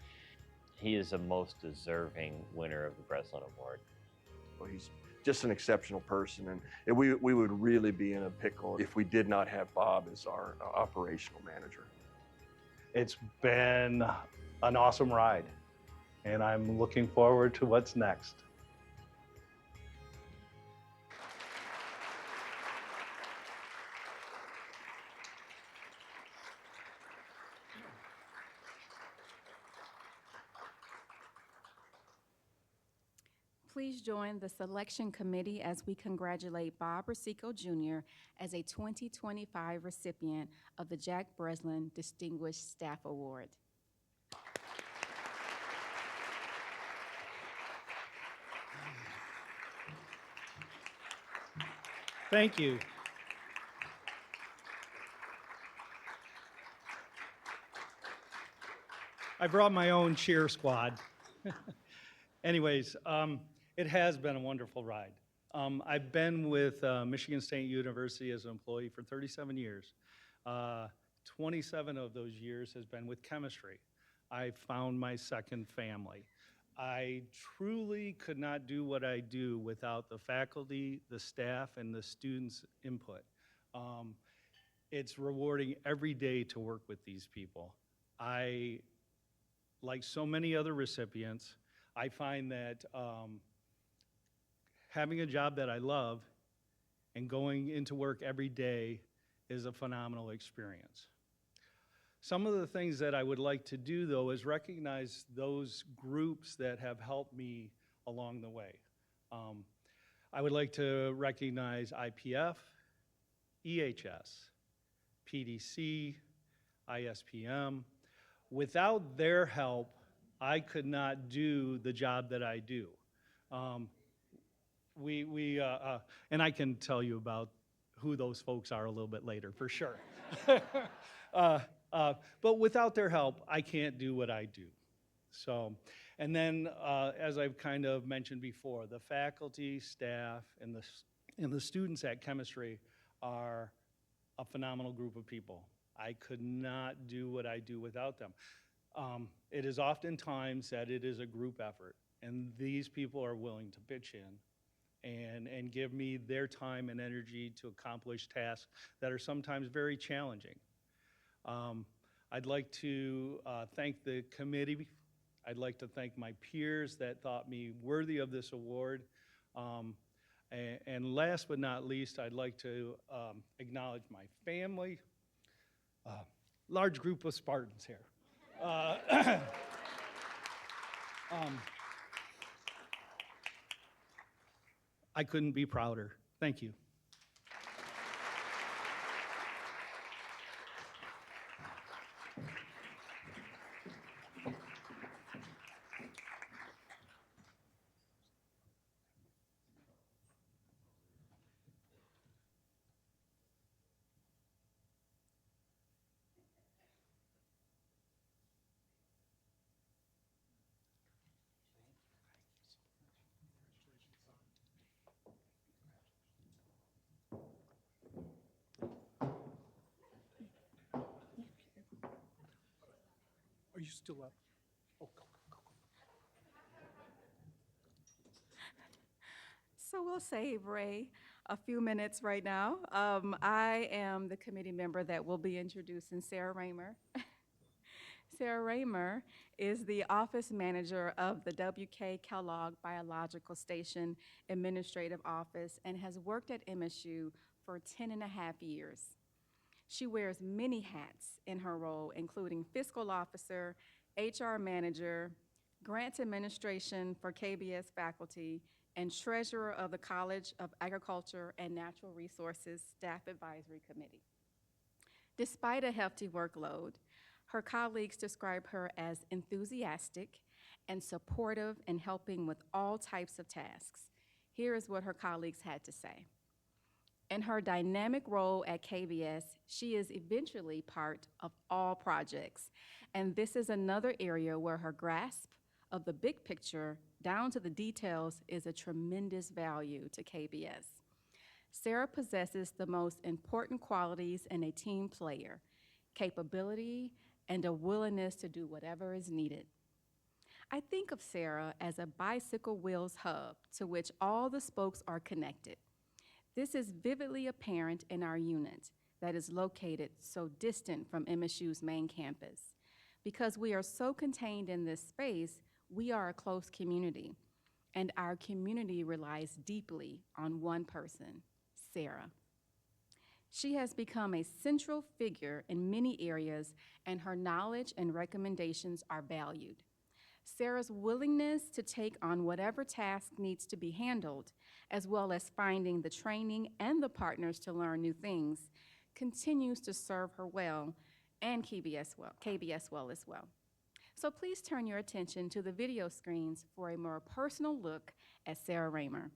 he is the most deserving winner of the Breslin Award. Well, he's just an exceptional person, and we would really be in a pickle if we did not have Bob as our operational manager. It's been an awesome ride, and I'm looking forward to what's next. Please join the selection committee as we congratulate Bob Rosico Jr. as a 2025 recipient of the Jack Breslin Distinguished Staff Award. Thank you. I brought my own cheer squad. Anyways, it has been a wonderful ride. I've been with Michigan State University as an employee for 37 years. 27 of those years has been with chemistry. I found my second family. I truly could not do what I do without the faculty, the staff, and the students' input. It's rewarding every day to work with these people. Like so many other recipients, I find that having a job that I love and going into work every day is a phenomenal experience. Some of the things that I would like to do, though, is recognize those groups that have helped me along the way. I would like to recognize IPF, EHS, PDC, ISPM. Without their help, I could not do the job that I do. And I can tell you about who those folks are a little bit later, for sure. But without their help, I can't do what I do. So, and then, as I've kind of mentioned before, the faculty, staff, and the students at chemistry are a phenomenal group of people. I could not do what I do without them. It is oftentimes that it is a group effort, and these people are willing to pitch in and give me their time and energy to accomplish tasks that are sometimes very challenging. I'd like to thank the committee. I'd like to thank my peers that thought me worthy of this award. And last but not least, I'd like to acknowledge my family. Large group of Spartans here. I couldn't be prouder. Thank you. Are you still up? Oh, go. So we'll save Ray a few minutes right now. I am the committee member that will be introducing Sarah Raymer. Sarah Raymer is the office manager of the W.K. Kellogg Biological Station Administrative Office and has worked at MSU for 10.5 years. She wears many hats in her role, including fiscal officer, HR manager, grants administration for KBS faculty, and treasurer of the College of Agriculture and Natural Resources Staff Advisory Committee. Despite a hefty workload, her colleagues describe her as enthusiastic and supportive in helping with all types of tasks. Here is what her colleagues had to say. In her dynamic role at KBS, she is eventually part of all projects, and this is another area where her grasp of the big picture down to the details is a tremendous value to KBS. Sarah possesses the most important qualities in a team player: capability and a willingness to do whatever is needed. I think of Sarah as a bicycle wheels hub to which all the spokes are connected. This is vividly apparent in our unit that is located so distant from MSU's main campus. Because we are so contained in this space, we are a close community, and our community relies deeply on one person, Sarah. She has become a central figure in many areas, and her knowledge and recommendations are valued. Sarah's willingness to take on whatever task needs to be handled, as well as finding the training and the partners to learn new things, continues to serve her well and KBS well as well. So please turn your attention to the video screens for a more personal look at Sarah Raymer.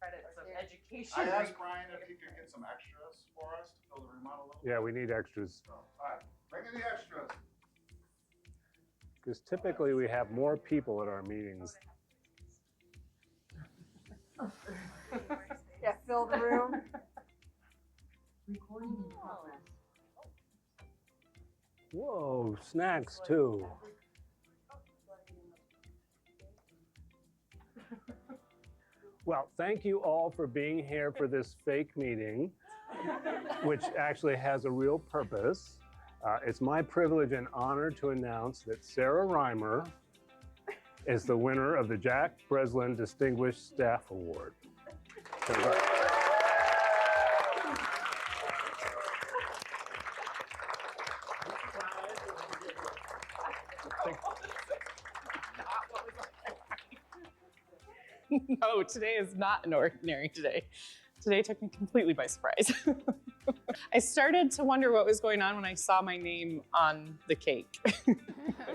Credits of education. I asked Brian if he could get some extras for us to fill the room out a little. Yeah, we need extras. So, all right, bring me the extras. Because typically we have more people at our meetings. Yeah, fill the room. Recording in progress. Whoa, snacks too. Well, thank you all for being here for this fake meeting, which actually has a real purpose. It's my privilege and honor to announce that Sarah Reimer is the winner of the Jack Breslin Distinguished Staff Award. Congrats. No, today is not an ordinary day. Today took me completely by surprise. I started to wonder what was going on when I saw my name on the cake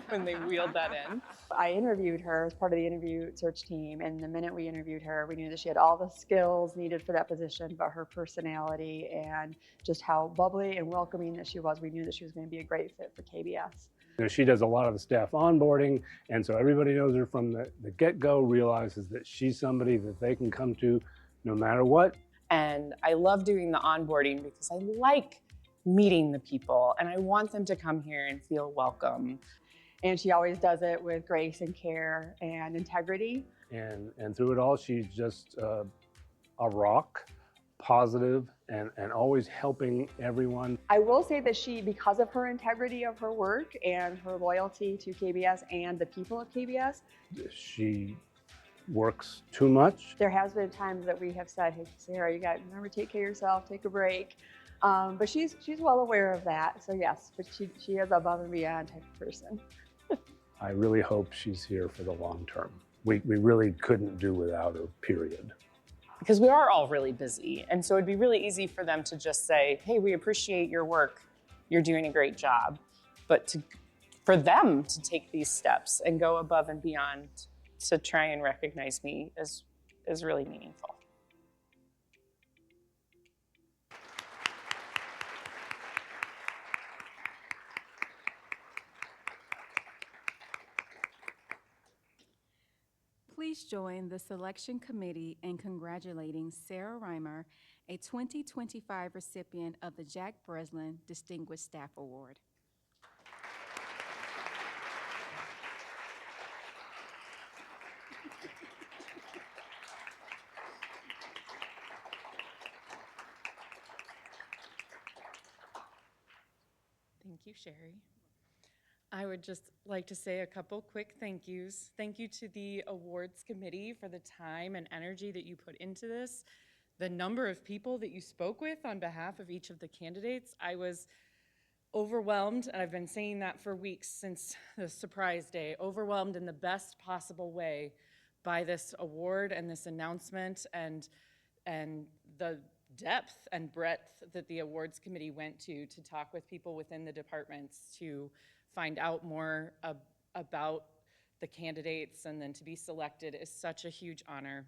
when they wheeled that in. I interviewed her as part of the interview search team, and the minute we interviewed her, we knew that she had all the skills needed for that position, but her personality and just how bubbly and welcoming that she was, we knew that she was going to be a great fit for KBS. You know, she does a lot of the staff onboarding, and so everybody knows her from the get-go, realizes that she's somebody that they can come to no matter what. And I love doing the onboarding because I like meeting the people and I want them to come here and feel welcome. And she always does it with grace and care and integrity. And through it all, she's just a rock, positive, and always helping everyone. I will say that she, because of her integrity of her work and her loyalty to KBS and the people of KBS, she works too much. there has been times that we have said, hey, Sarah, you got to remember, take care of yourself, take a break. But she's well aware of that. So yes, but she is above and beyond type of person. I really hope she's here for the long term. We really couldn't do without her, period. Because we are all really busy. And so it'd be really easy for them to just say, hey, we appreciate your work. You're doing a great job. But for them to take these steps and go above and beyond to try and recognize me is really meaningful. Please join the selection committee in congratulating Sarah Reimer, a 2025 recipient of the Jack Breslin Distinguished Staff Award. Thank you, Sherry. I would just like to say a couple quick thank yous. Thank you to the awards committee for the time and energy that you put into this, the number of people that you spoke with on behalf of each of the candidates. I was overwhelmed, and I've been saying that for weeks since the surprise day, overwhelmed in the best possible way by this award and this announcement and the depth and breadth that the awards committee went to talk with people within the departments to find out more about the candidates and then to be selected is such a huge honor.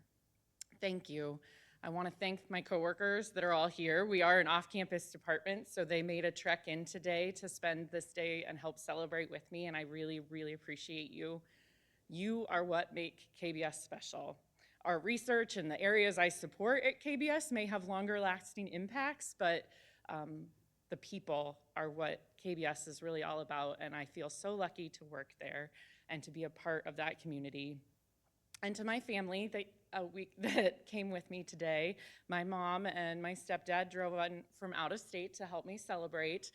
Thank you. I want to thank my coworkers that are all here. We are an off-campus department, so they made a trek in today to spend this day and help celebrate with me, and I really, really appreciate you. You are what make KBS special. Our research and the areas I support at KBS may have longer lasting impacts, but the people are what KBS is really all about, and I feel so lucky to work there and to be a part of that community. And to my family that came with me today, my mom and my stepdad drove on from out of state to help me celebrate.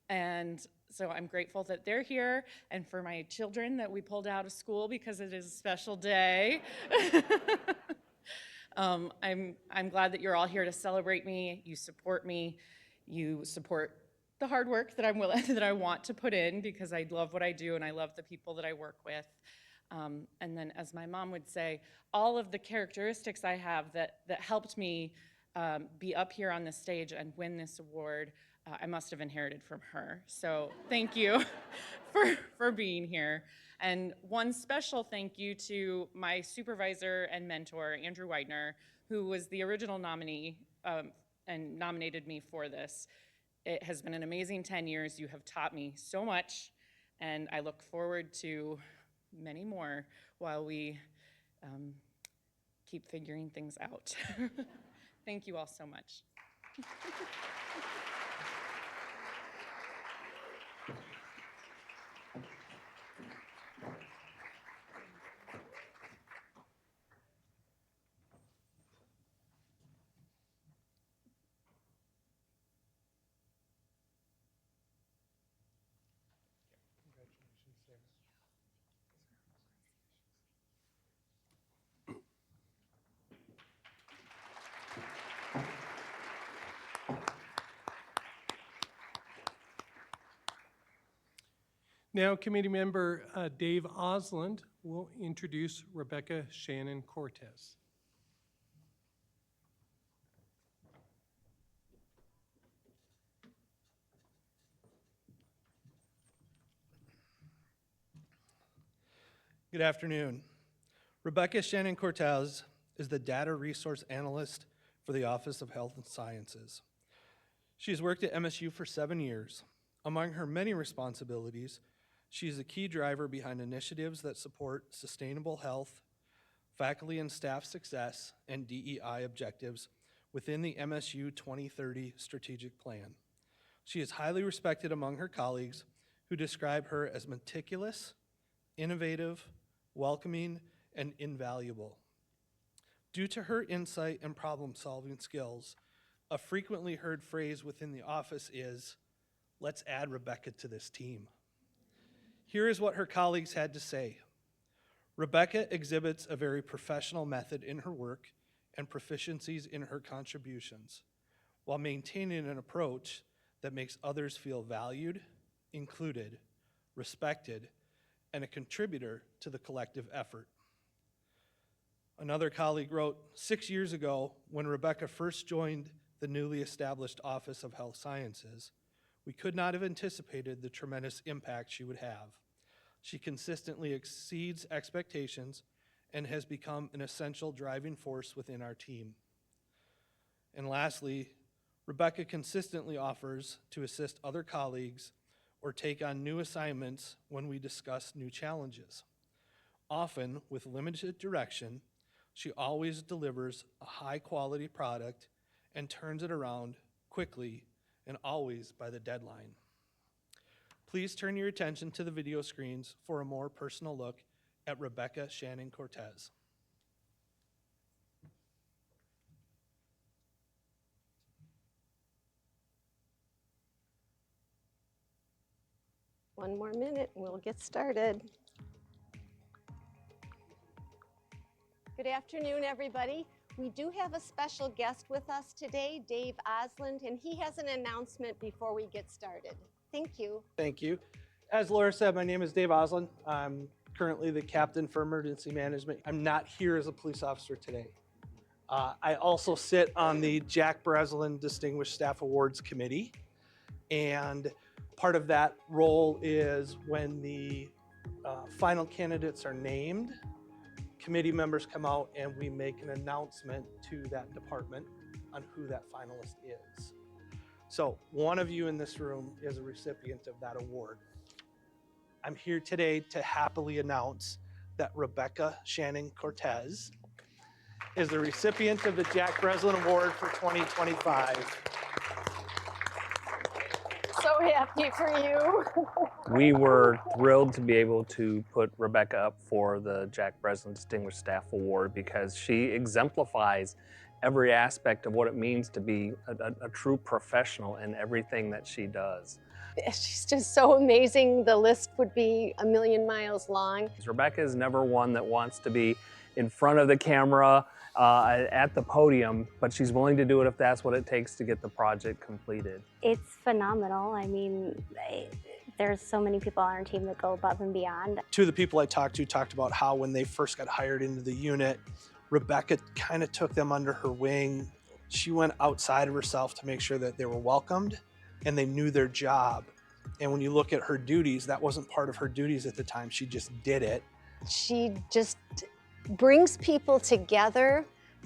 And so I'm grateful that they're here, and for my children that we pulled out of school because it is a special day. I'm glad that you're all here to celebrate me. You support me. You support the hard work that I want to put in because I love what I do and I love the people that I work with. And then, as my mom would say, all of the characteristics I have that helped me be up here on this stage and win this award, I must have inherited from her. So thank you for being here. And one special thank you to my supervisor and mentor, Andrew Widener, who was the original nominee and nominated me for this. It has been an amazing 10 years. You have taught me so much, and I look forward to many more while we keep figuring things out. Thank you all so much. Now, committee member Dave Osland will introduce Rebecca Shannon Cortez. Good afternoon. Rebecca Shannon Cortez is the Data Resource Analyst for the Office of Health and Sciences. She's worked at MSU for 7 years. Among her many responsibilities, she is a key driver behind initiatives that support sustainable health, faculty and staff success, and DEI objectives within the MSU 2030 strategic plan. She is highly respected among her colleagues who describe her as meticulous, innovative, welcoming, and invaluable. Due to her insight and problem-solving skills, a frequently heard phrase within the office is, "Let's add Rebecca to this team." Here is what her colleagues had to say. Rebecca exhibits a very professional method in her work and proficiencies in her contributions, while maintaining an approach that makes others feel valued, included, respected, and a contributor to the collective effort. Another colleague wrote, 6 years ago, when Rebecca first joined the newly established Office of Health Sciences, we could not have anticipated the tremendous impact she would have. She consistently exceeds expectations and has become an essential driving force within our team. And lastly, Rebecca consistently offers to assist other colleagues or take on new assignments when we discuss new challenges. Often, with limited direction, she always delivers a high-quality product and turns it around quickly and always by the deadline. Please turn your attention to the video screens for a more personal look at Rebecca Shannon Cortez. One more minute and we'll get started. Good afternoon, everybody. We do have a special guest with us today, Dave Osland, and he has an announcement before we get started. Thank you. Thank you. As Laura said, my name is Dave Osland. I'm currently the captain for emergency management. I'm not here as a police officer today. I also sit on the Jack Breslin Distinguished Staff Awards Committee, and part of that role is when the final candidates are named, committee members come out and we make an announcement to that department on who that finalist is. So one of you in this room is a recipient of that award. I'm here today to happily announce that Rebecca Shannon Cortez is the recipient of the Jack Breslin Award for 2025. So happy for you. We were thrilled to be able to put Rebecca up for the Jack Breslin Distinguished Staff Award because she exemplifies every aspect of what it means to be a true professional in everything that she does. She's just so amazing. The list would be a million miles long. Rebecca is never one that wants to be in front of the camera at the podium, but she's willing to do it if that's what it takes to get the project completed. It's phenomenal. I mean, there's so many people on our team that go above and beyond. Two of the people I talked to talked about how when they first got hired into the unit, Rebecca kind of took them under her wing. She went outside of herself to make sure that they were welcomed and they knew their job. And when you look at her duties, that wasn't part of her duties at the time. She just did it. She just brings people together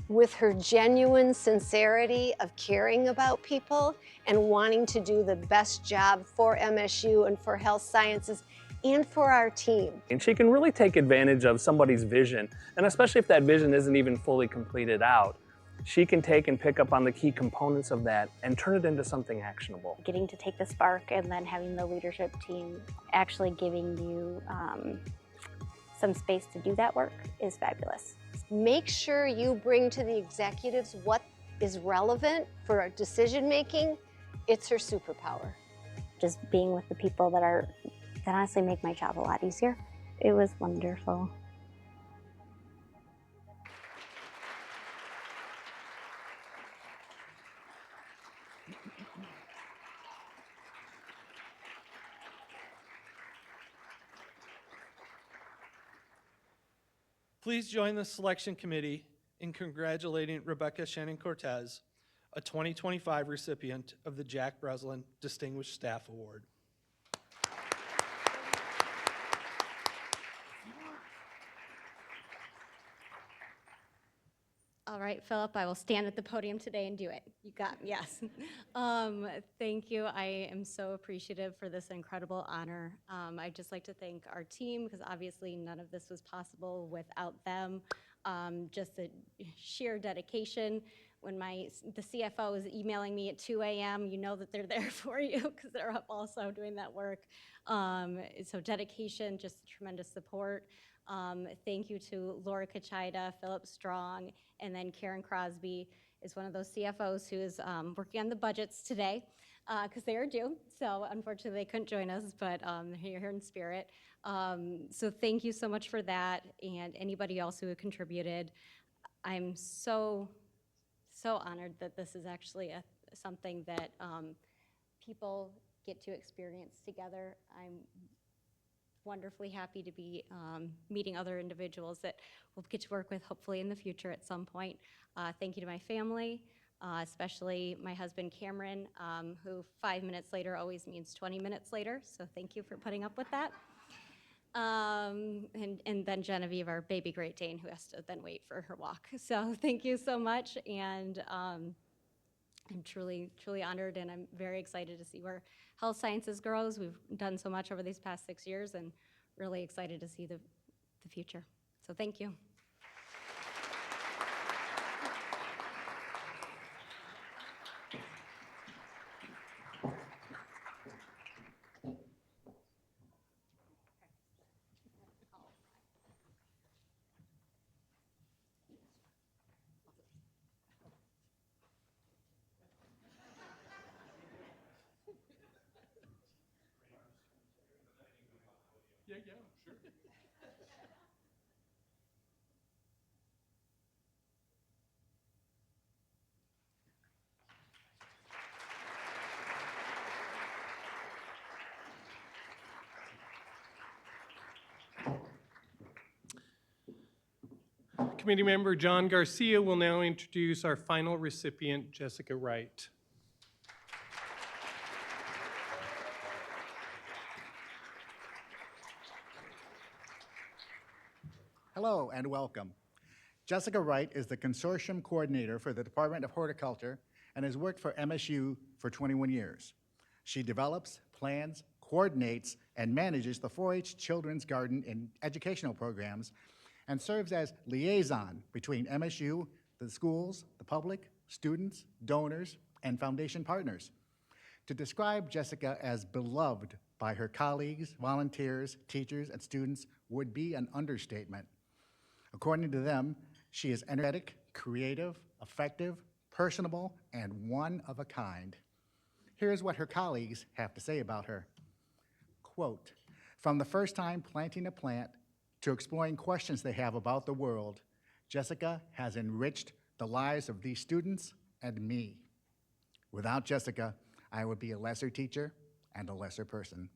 with her genuine sincerity of caring about people and wanting to do the best job for MSU and for health sciences and for our team. And she can really take advantage of somebody's vision, and especially if that vision isn't even fully completed out, she can take and pick up on the key components of that and turn it into something actionable. Getting to take the spark and then having the leadership team actually giving you some space to do that work is fabulous. Make sure you bring to the executives what is relevant for our decision making. It's her superpower. Just being with the people that honestly make my job a lot easier. It was wonderful. Please join the selection committee in congratulating Rebecca Shannon Cortez, a 2025 recipient of the Jack Breslin Distinguished Staff Award. All right, Philip, I will stand at the podium today and do it. You got me, yes. Thank you. I am so appreciative for this incredible honor. I'd just like to thank our team because obviously none of this was possible without them. Just the sheer dedication. When the CFO is emailing me at 2 a.m., you know that they're there for you because they're up also doing that work. So dedication, just tremendous support. Thank you to Laura Kachida, Philip Strong, and then Karen Crosby is one of those CFOs who is working on the budgets today because they are due. So unfortunately they couldn't join us, but they're here in spirit. So thank you so much for that and anybody else who contributed. I'm so honored that this is actually something that people get to experience together. I'm wonderfully happy to be meeting other individuals that we'll get to work with hopefully in the future at some point. Thank you to my family, especially my husband Cameron, who 5 minutes later always means 20 minutes later, so thank you for putting up with that. And then Genevieve, our baby Great Dane, who has to then wait for her walk. So thank you so much, and I'm truly honored, and I'm very excited to see where health sciences grows. We've done so much over these past 6 years, and really excited to see the future. So thank you. Yeah, sure. Committee member John Garcia will now introduce our final recipient, Jessica Wright. Hello and welcome. Jessica Wright is the consortium coordinator for the Department of Horticulture and has worked for MSU for 21 years. She develops, plans, coordinates, and manages the 4-H Children's Garden and educational programs and serves as liaison between MSU, the schools, the public, students, donors, and foundation partners. To describe Jessica as beloved by her colleagues, volunteers, teachers, and students would be an understatement. According to them, she is energetic, creative, effective, personable, and one of a kind. Here's what her colleagues have to say about her. Quote, from the first time planting a plant to exploring questions they have about the world, Jessica has enriched the lives of these students and me. Without Jessica, I would be a lesser teacher and a lesser person,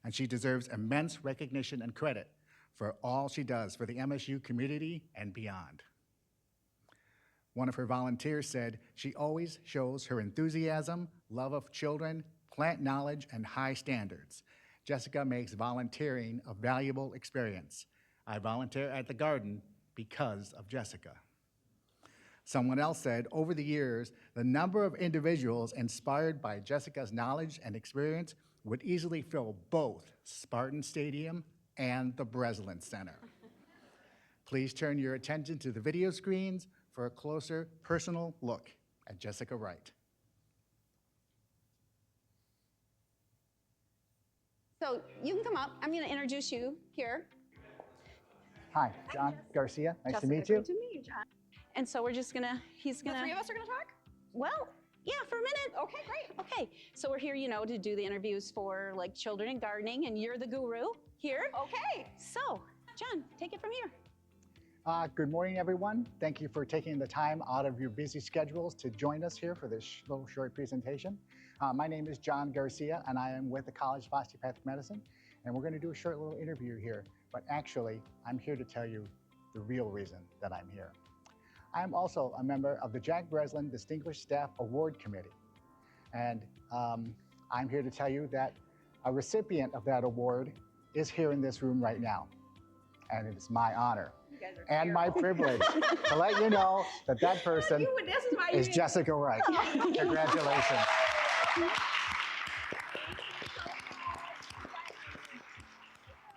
and she deserves immense recognition and credit for all she does for the MSU community and beyond. One of her volunteers said she always shows her enthusiasm, love of children, plant knowledge, and high standards. Jessica makes volunteering a valuable experience. I volunteer at the garden because of Jessica. Someone else said, over the years, the number of individuals inspired by Jessica's knowledge and experience would easily fill both Spartan Stadium and the Breslin Center. Please turn your attention to the video screens for a closer personal look at Jessica Wright. So you can come up. I'm going to introduce you here. Hi, John Garcia. Nice Jessica, to meet you. Great to meet you, John. And so we're just gonna, he's gonna. The three of us are gonna talk? Well, yeah, for a minute. Okay, great. Okay, so we're here, you know, to do the interviews for like children and gardening, and you're the guru here. Okay. So, John, take it from here. Good morning, everyone. Thank you for taking the time out of your busy schedules to join us here for this little short presentation. My name is John Garcia, and I am with the College of Osteopathic Medicine, and we're going to do a short little interview here. But actually, I'm here to tell you the real reason that I'm here. I am also a member of the Jack Breslin Distinguished Staff Award Committee. And I'm here to tell you that a recipient of that award is here in this room right now. And it is my honor and my privilege to let you know that that person is Jessica Wright. Congratulations.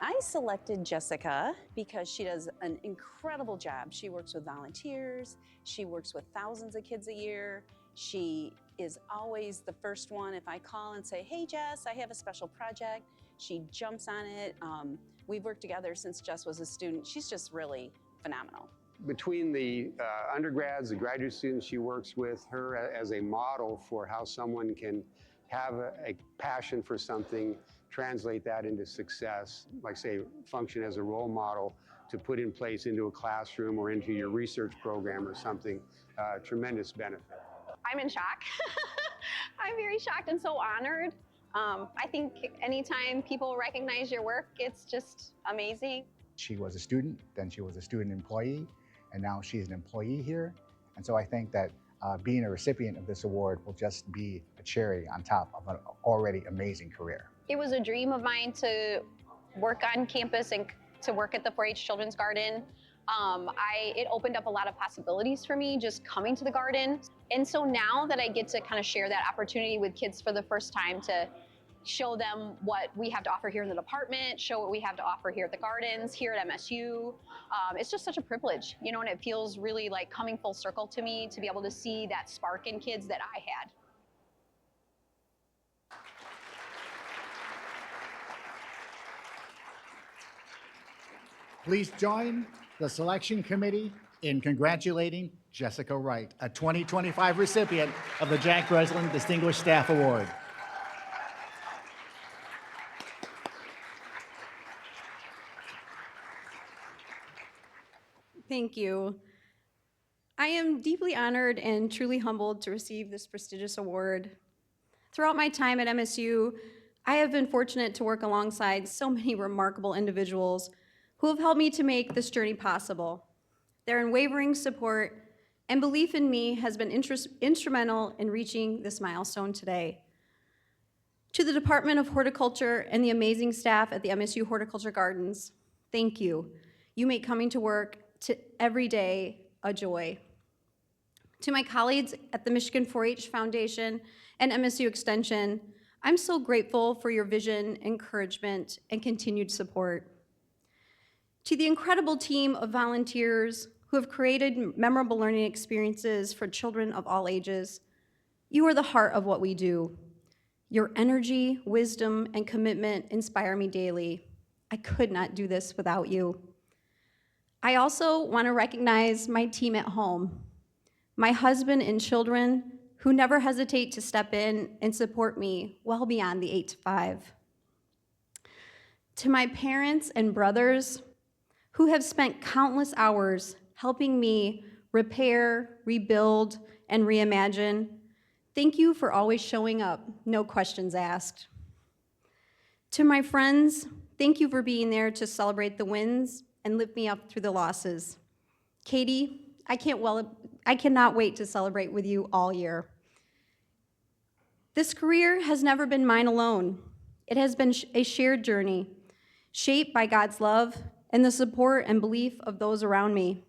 I selected Jessica because she does an incredible job. She works with volunteers. She works with thousands of kids a year. She is always the first one. If I call and say, hey, Jess, I have a special project, she jumps on it. We've worked together since Jess was a student. She's just really phenomenal. Between the undergrads, the graduate students she works with, her as a model for how someone can have a passion for something, translate that into success, like say, function as a role model to put in place into a classroom or into your research program or something, tremendous benefit. I'm in shock. I'm very shocked and so honored. I think anytime people recognize your work, it's just amazing. She was a student, then she was a student employee, and now she's an employee here. And so I think that being a recipient of this award will just be a cherry on top of an already amazing career. It was a dream of mine to work on campus and to work at the 4-H Children's Garden. It opened up a lot of possibilities for me just coming to the garden. And so now that I get to kind of share that opportunity with kids for the first time to show them what we have to offer here in the department, show what we have to offer here at the gardens, here at MSU. It's just such a privilege, you know, and it feels really like coming full circle to me to be able to see that spark in kids that I had. Please join the selection committee in congratulating Jessica Wright, a 2025 recipient of the Jack Breslin Distinguished Staff Award. Thank you. I am deeply honored and truly humbled to receive this prestigious award. Throughout my time at MSU, I have been fortunate to work alongside so many remarkable individuals who have helped me to make this journey possible. Their unwavering support and belief in me has been instrumental in reaching this milestone today. To the Department of Horticulture and the amazing staff at the MSU Horticulture Gardens, thank you. You make coming to work every day a joy. To my colleagues at the Michigan 4-H Foundation and MSU Extension, I'm so grateful for your vision, encouragement, and continued support. To the incredible team of volunteers who have created memorable learning experiences for children of all ages, you are the heart of what we do. Your energy, wisdom, and commitment inspire me daily. I could not do this without you. I also want to recognize my team at home, my husband and children who never hesitate to step in and support me well beyond the 8 to 5. To my parents and brothers who have spent countless hours helping me repair, rebuild, and reimagine, thank you for always showing up, no questions asked. To my friends, thank you for being there to celebrate the wins and lift me up through the losses. Katie, I cannot wait to celebrate with you all year. This career has never been mine alone. It has been a shared journey, shaped by God's love and the support and belief of those around me.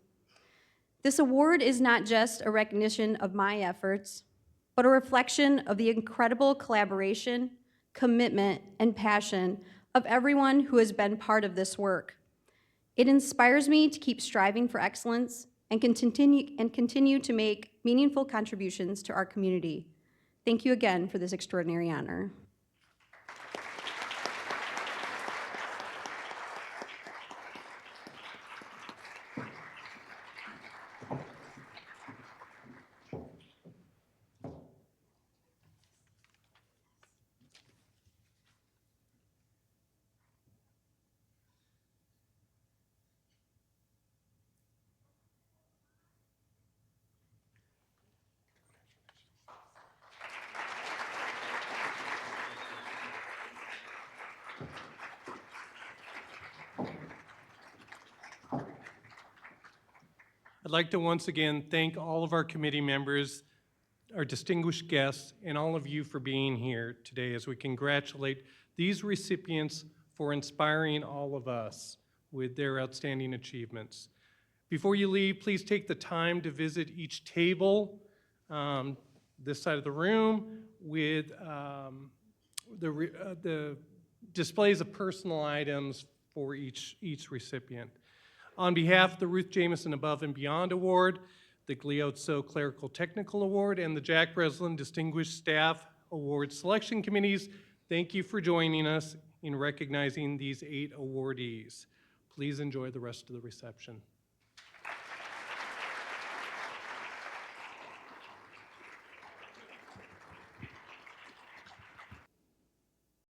This award is not just a recognition of my efforts, but a reflection of the incredible collaboration, commitment, and passion of everyone who has been part of this work. It inspires me to keep striving for excellence and continue to make meaningful contributions to our community. Thank you again for this extraordinary honor. I'd like to once again thank all of our committee members, our distinguished guests, and all of you for being here today as we congratulate these recipients for inspiring all of us with their outstanding achievements. Before you leave, please take the time to visit each table, this side of the room, with the displays of personal items for each recipient. On behalf of the Ruth Jameyson Above and Beyond Award, the Gliozzo Clerical Technical Award, and the Jack Breslin Distinguished Staff Award Selection Committees, thank you for joining us in recognizing these 8 awardees. Please enjoy the rest of the reception.